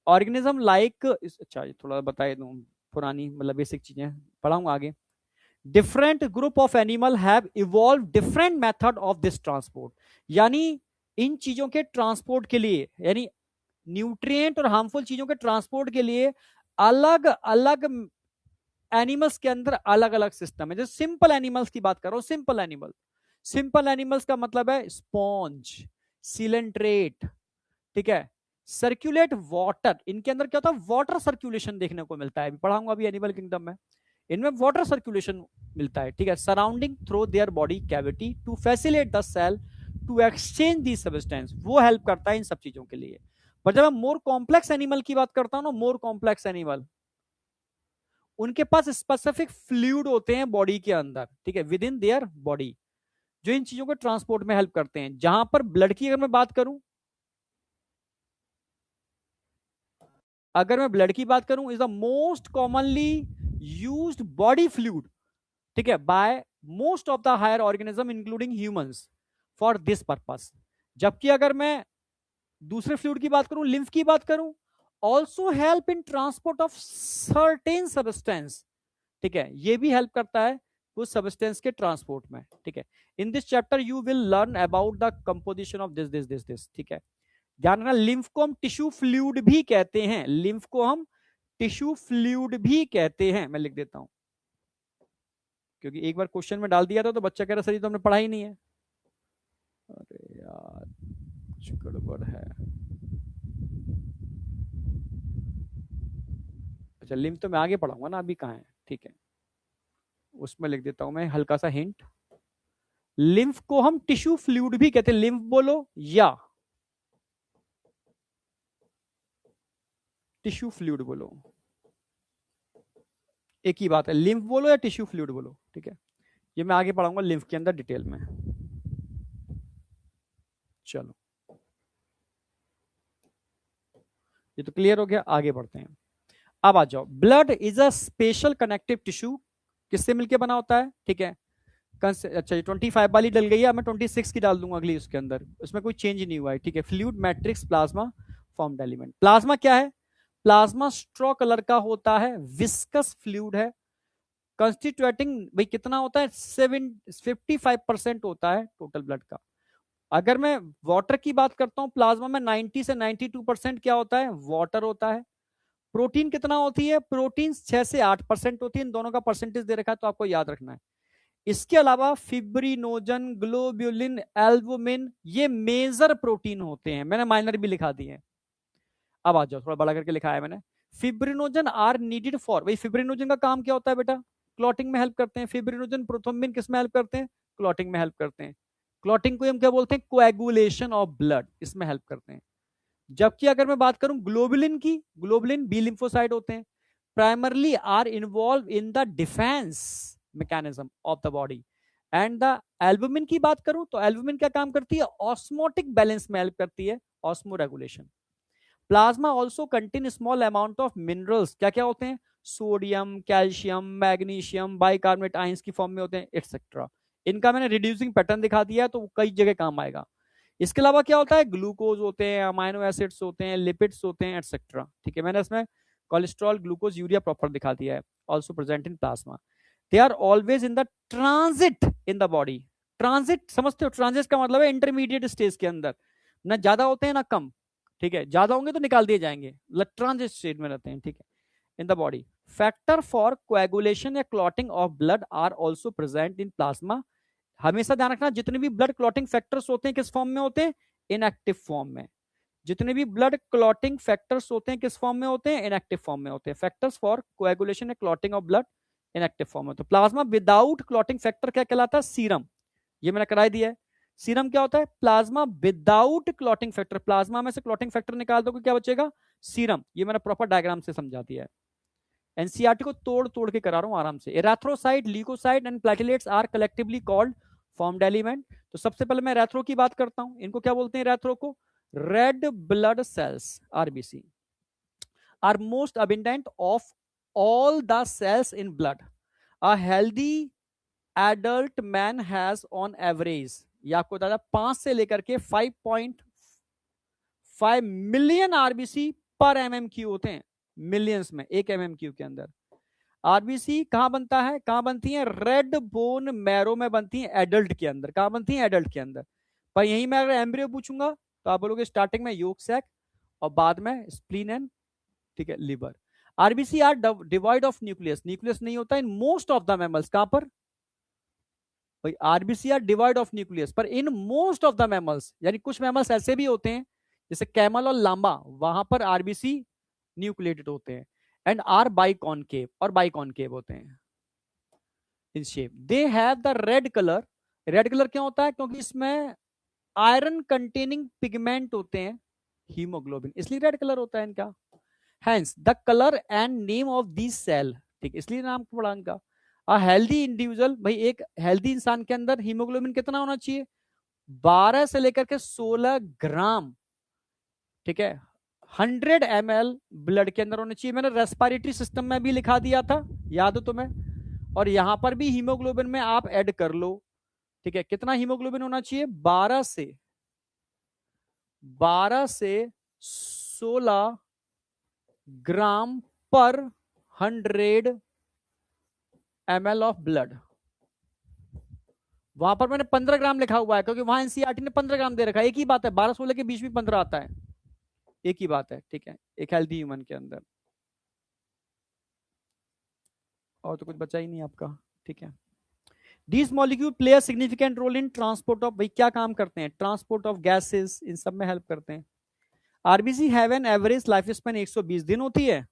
ऑर्गेनिज्म लाइक, अच्छा ये थोड़ा बता दूं, पुरानी मतलब बेसिक चीजें पढ़ाऊंगा आगे। Different group of animal have evolve different method of this transport, यानी इन चीजों के ट्रांसपोर्ट के लिए, यानी न्यूट्रिएंट और हार्मफुल चीजों के ट्रांसपोर्ट के लिए अलग अलग एनिमल्स के अंदर अलग अलग सिस्टम है। जैसे सिंपल एनिमल्स की बात करो, सिंपल एनिमल्स का मतलब है स्पॉन्ज, सिलेंट्रेट। ठीक है, सर्कुलेट वाटर, इनके अंदर क्या होता है? वाटर सर्कुलेशन देखने को मिलता है, पढ़ाऊंगा अभी एनिमल किंगडम में। इनमें वाटर सर्कुलेशन मिलता है। ठीक है, surrounding through their body cavity to facilitate the cell to exchange the substance, वो हेल्प करता है इन सब चीजों के लिए। पर जब मैं मोर कॉम्प्लेक्स एनिमल की बात करता हूं ना, मोर कॉम्प्लेक्स एनिमल, उनके पास स्पेसिफिक फ्लूइड होते हैं बॉडी के अंदर, ठीक है, विद इन देयर बॉडी, जो इन चीजों को ट्रांसपोर्ट में हेल्प करते हैं। जहां पर ब्लड की अगर मैं बात करूं, is the most commonly used body fluid, ठीक है, by most of the higher organism including humans for this purpose. जबकि अगर मैं दूसरे फ्लूइड की बात करूं, लिम्फ की बात करूं, also help in transport of certain substance, ठीक है, ये भी हेल्प करता है उस सब्सटेंस के ट्रांसपोर्ट में, ठीक है। In this chapter you will learn about the composition of this, ठीक है। ध्यान रखना, लिम्फ को हम टिश्यू फ्लूइड भी कहते हैं, लिम्फ को हम टिश्यू फ्लूइड भी कहते हैं। मैं लिख देता हूं, क्योंकि एक बार क्वेश्चन में डाल दिया था तो बच्चा कह रहा सर ये तो हमने पढ़ा ही नहीं है। अरे यार कुछ गड़बड़ है। अच्छा, लिम्फ तो मैं आगे पढ़ाऊंगा ना, अभी कहाँ है, ठीक है, उसमें लिख देता हूं मैं हल्का सा हिंट। लिम्फ को हम टिश्यू फ्लूइड भी कहते हैं, लिम्फ बोलो या टिश्यू फ्लूइड बोलो, एक ही बात है, लिम्फ बोलो या टिश्यू फ्लूइड बोलो, ठीक है। ये मैं आगे पढ़ाऊंगा लिम्फ के अंदर डिटेल में। चलो, ये तो क्लियर हो गया, आगे बढ़ते हैं। अब आ जाओ, blood is a special connective tissue, किससे मिलकर बना होता है, ठीक है। अच्छा, 25 वाली डल गई है, मैं 26 की डाल दूंगा अगली, उसके अंदर उसमें कोई चेंज नहीं हुआ है, ठीक है। Fluid matrix plasma formed element. Plasma क्या है? प्लाज्मा स्ट्रॉ कलर का होता है, विस्कस फ्लूइड है, कंस्टिट्यूटिंग भाई कितना होता है, 55% होता है टोटल ब्लड का। अगर मैं वाटर की बात करता हूं, प्लाज्मा में 90 से 92% क्या होता है, वाटर होता है। प्रोटीन कितना होती है, प्रोटीन 6 से 8% होती है, इन दोनों का परसेंटेज दे रखा है तो आपको याद रखना है। इसके अलावा फिब्रिनोजन, ग्लोब्यूलिन, एल्बुमिन, ये मेजर प्रोटीन होते हैं, मैंने माइनर भी लिखा दिए हैं। अब आ जाओ, थोड़ा बड़ा करके लिखा है मैंने। फिब्रिनोजन आर नीडेड फॉर, भाई फिब्रिनोजन का काम क्या होता है बेटा, क्लॉटिंग में हेल्प करते हैं। फिब्रिनोजन, प्रोथ्रोम्बिन किस में हेल्प करते हैं, क्लॉटिंग में हेल्प करते हैं। क्लॉटिंग को हम क्या बोलते हैं, कोएगुलेशन ऑफ ब्लड, इसमें हेल्प करते हैं। जबकि अगर मैं बात करूं ग्लोबुलिन की, ग्लोबुलिन बी लिम्फोसाइट होते हैं, primarily are involved in the defence mechanism of the body. And the albumin की बात करूं तो एल्बुमिन क्या काम करती है, ऑस्मोटिक बैलेंस में हेल्प करती है, osmo regulation. Plasma also contain small amount of minerals, क्या क्या होते हैं, sodium, calcium, magnesium, bicarbonate ions की फॉर्म में होते हैं, एक्सेट्रा। इनका मैंने रिड्यूसिंग पैटर्न दिखा दिया है, तो कई जगह काम आएगा। इसके अलावा क्या होता है, ग्लूकोज होते हैं, अमाइनो एसिड्स होते हैं, लिपिड्स होते हैं, एक्सेट्रा, ठीक है। मैंने इसमें कोलेस्ट्रॉल, ग्लूकोज, यूरिया प्रॉपर दिखा दिया है, also present in plasma. They are always in the transit in the body. Transit समझते हो, ट्रांजिट का मतलब है इंटरमीडिएट स्टेज के अंदर, ना ज्यादा होते हैं ना कम, ठीक है, ज्यादा होंगे तो निकाल दिए जाएंगे, ट्रांजिट स्टेट में रहते हैं, ठीक है, in the body. Factor for coagulation या clotting of blood are also present in plasma. हमेशा ध्यान रखना, जितने भी ब्लड क्लॉटिंग फैक्टर्स होते हैं किस फॉर्म में होते हैं, इनएक्टिव फॉर्म में। जितने भी ब्लड क्लॉटिंग फैक्टर्स होते हैं किस फॉर्म में होते हैं, इनएक्टिव फॉर्म में होते हैं। फैक्टर्स फॉर कोएगुलेशन या clotting of blood inactive form में। तो प्लाज्मा विदाउट क्लॉटिंग फैक्टर क्या कहलाता है, सीरम, ये मैंने कराई दिया है। सीरम क्या होता है, plasma without clotting factor, plasma में से क्लॉटिंग फैक्टर निकाल दो क्या बचेगा, सीरम। ये मैंने प्रॉपर डायग्राम से समझा दिया है, एनसीईआरटी को तोड़ तोड़ के करा रहा हूं आराम से। Erythrocyte, leucocyte and platelets are collectively called formed element. तो सबसे पहले मैं एराथ्रो की बात करता हूं, इनको क्या बोलते हैं एराथ्रो को, red blood cells, RBC, are most abundant of all the cells in blood. A healthy adult man has on average, ये आपको बता 5 से लेकर के 5.5 मिलियन आरबीसी पर एमएमक्यू होते हैं, मिलियंस में, एक एमएमक्यू के अंदर। आरबीसी कहां बनता है, कहां बनती है, रेड बोन मैरो में बनती है, एडल्ट के अंदर, कहां बनती है, एडल्ट के अंदर। पर यही मैं अगर एम्ब्रियो पूछूंगा तो आप बोलोगे स्टार्टिंग में योग सैक और बाद में स्प्लीन एंड, ठीक है, liver. RBC are devoid of nucleus, nucleus नहीं होता in most of the mammals, कहां पर भाई, RBC are devoid of nucleus, पर in most of the mammals, यानी कुछ मैमल्स ऐसे भी होते हैं जैसे कैमल और लांबा, वहां पर आरबीसी न्यूक्लिएटेड होते हैं, एंड आर बाइकॉनकेव, और बाइकॉनकेव होते हैं in shape. They have the red colour, red colour क्यों होता है, क्योंकि इसमें आयरन कंटेनिंग पिगमेंट होते हैं, हीमोग्लोबिन, इसलिए रेड कलर होता है इनका। Hence the colour and name of this cell, ठीक, इसलिए नाम पड़ा इनका। अ हेल्दी इंडिविजुअल, भाई एक हेल्दी इंसान के अंदर हीमोग्लोबिन कितना होना चाहिए? 12 से लेकर के 16 ग्राम, ठीक है, 100 ml ब्लड के अंदर होना चाहिए। मैंने रेस्पिरेटरी सिस्टम में भी लिखा दिया था, याद हो तुम्हें? और यहां पर भी हीमोग्लोबिन में आप ऐड कर लो, ठीक है। कितना हीमोग्लोबिन होना चाहिए? 12 से 16 ग्राम पर 100 ml ऑफ ब्लड। वहां पर मैंने 15 ग्राम लिखा हुआ है क्योंकि वहां एनसीईआरटी ने 15 ग्राम दे रखा है। एक ही बात है, 12-16 के बीच में 15 आता है, एक ही बात है, ठीक है, एक हेल्दी ह्यूमन के अंदर। और तो कुछ बचा ही नहीं आपका, ठीक है। These molecule play a significant role in transport of, भाई क्या काम करते हैं? ट्रांसपोर्ट ऑफ गैसेस, इन सब में हेल्प करते हैं। RBC have an average life span 120 दिन होती है।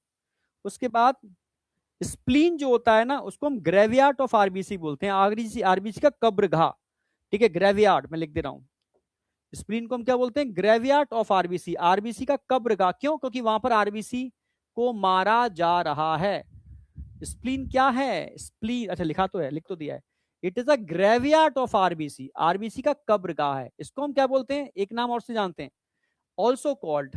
उसके बाद स्प्लीन जो होता है ना, उसको हम ग्रेवियार्ड ऑफ आरबीसी बोलते हैं। आरबीसी, आरबीसी का कब्रगाह, ठीक है, ग्रेवियार्ड मैं लिख दे रहा हूं। स्प्लीन को हम क्या बोलते हैं? ग्रेवियार्ड ऑफ आरबीसी, आरबीसी का कब्रगाह। क्यों? क्योंकि वहां पर आरबीसी को मारा जा रहा है। स्प्लीन क्या है? स्प्लीन, अच्छा लिखा तो है, लिख तो दिया है। It is a graveyard of RBC, RBC का कब्रगाह है। इसको हम क्या बोलते हैं? एक नाम और से जानते हैं, also called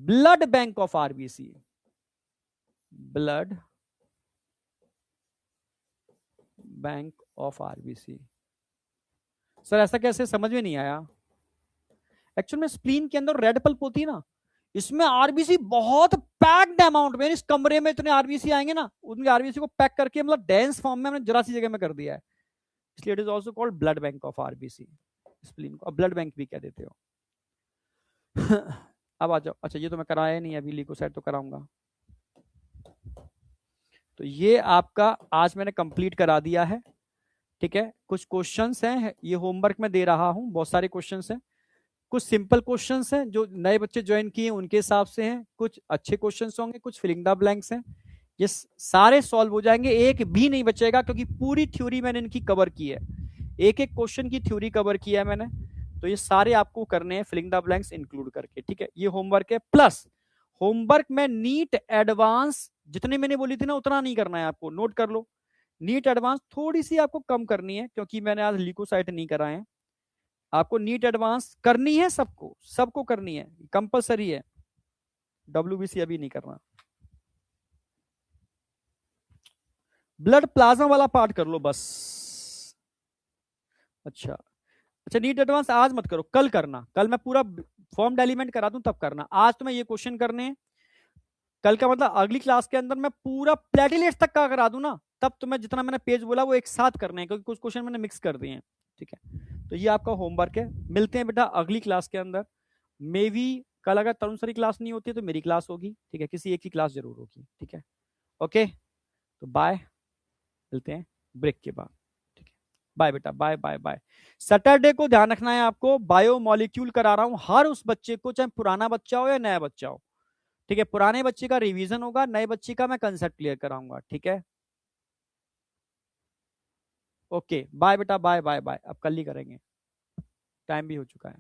blood bank of RBC, blood bank of RBC. Sir ऐसा कैसे, समझ में नहीं आया? एक्चुअल में स्प्लीन के अंदर रेड पल्प होती है ना, इसमें आरबीसी बहुत पैक्ड अमाउंट में, इस कमरे में इतने आरबीसी आएंगे ना, उनके आरबीसी को पैक करके मतलब डेंस फॉर्म में हमने जरा सी जगह में कर दिया है, इसलिए it is also called blood bank of RBC. Spleen को अब ब्लड बैंक भी कह देते हो। अब आ जाओ, अच्छा ये तो मैं कराया नहीं, अभी ल्यूकोसाइट तो कराऊंगा। तो ये आपका आज मैंने कंप्लीट करा दिया है, ठीक है। कुछ क्वेश्चंस हैं, ये होमवर्क में दे रहा हूं, बहुत सारे क्वेश्चंस हैं। कुछ सिंपल क्वेश्चंस हैं जो नए बच्चे ज्वाइन किए उनके हिसाब से हैं, कुछ अच्छे क्वेश्चंस होंगे, कुछ फिलिंग द ब्लैंक्स हैं। ये सारे सॉल्व हो जाएंगे, एक भी नहीं बचेगा, क्योंकि पूरी थ्योरी मैंने इनकी कवर की है, एक एक क्वेश्चन की थ्योरी कवर किया है मैंने। तो ये सारे आपको करने हैं फिलिंग द ब्लैंक्स इंक्लूड करके, ठीक है। ये होमवर्क है, प्लस होमवर्क में नीट एडवांस जितने मैंने बोली थी ना उतना नहीं करना है आपको, नोट कर लो। नीट एडवांस थोड़ी सी आपको कम करनी है, क्योंकि मैंने आज ल्यूकोसाइट नहीं कराए हैं। आपको नीट एडवांस करनी है, सबको सबको करनी है, कंपलसरी है। डब्ल्यूबीसी अभी नहीं करना। ब्लड प्लाज्मा वाला पार्ट कर लो बस। अच्छा अच्छा, नीट एडवांस आज मत करो, कल करना, कल मैं पूरा फॉर्म एलिमेंट करा दूं तब करना। आज तो मैं ये क्वेश्चन करने हैं, कल का मतलब अगली क्लास के अंदर मैं पूरा प्लेटिलेट्स तक का करा दूं ना, तब तो मैं जितना मैंने पेज बोला वो एक साथ करने हैं, क्योंकि कुछ क्वेश्चन मैंने मिक्स कर दिए हैं, ठीक है। तो ये आपका होमवर्क है, मिलते हैं बेटा अगली क्लास के अंदर। मे बी कल अगर तरुण सर की क्लास नहीं होती तो मेरी क्लास होगी, ठीक है, किसी एक की क्लास जरूर होगी, ठीक है। ओके, तो बाय, मिलते हैं ब्रेक के बाद, ठीक है। बाय बेटा, बाय बाय बाय। सैटरडे को ध्यान रखना है आपको, बायो मॉलिक्यूल करा रहा हूं हर उस बच्चे को, चाहे पुराना बच्चा हो या नया बच्चा हो, ठीक है। पुराने बच्चे का रिवीजन होगा, नए बच्चे का मैं कंसेप्ट क्लियर कराऊंगा, ठीक है। ओके बाय बेटा, बाय बाय बाय, अब कल ही करेंगे, टाइम भी हो चुका है।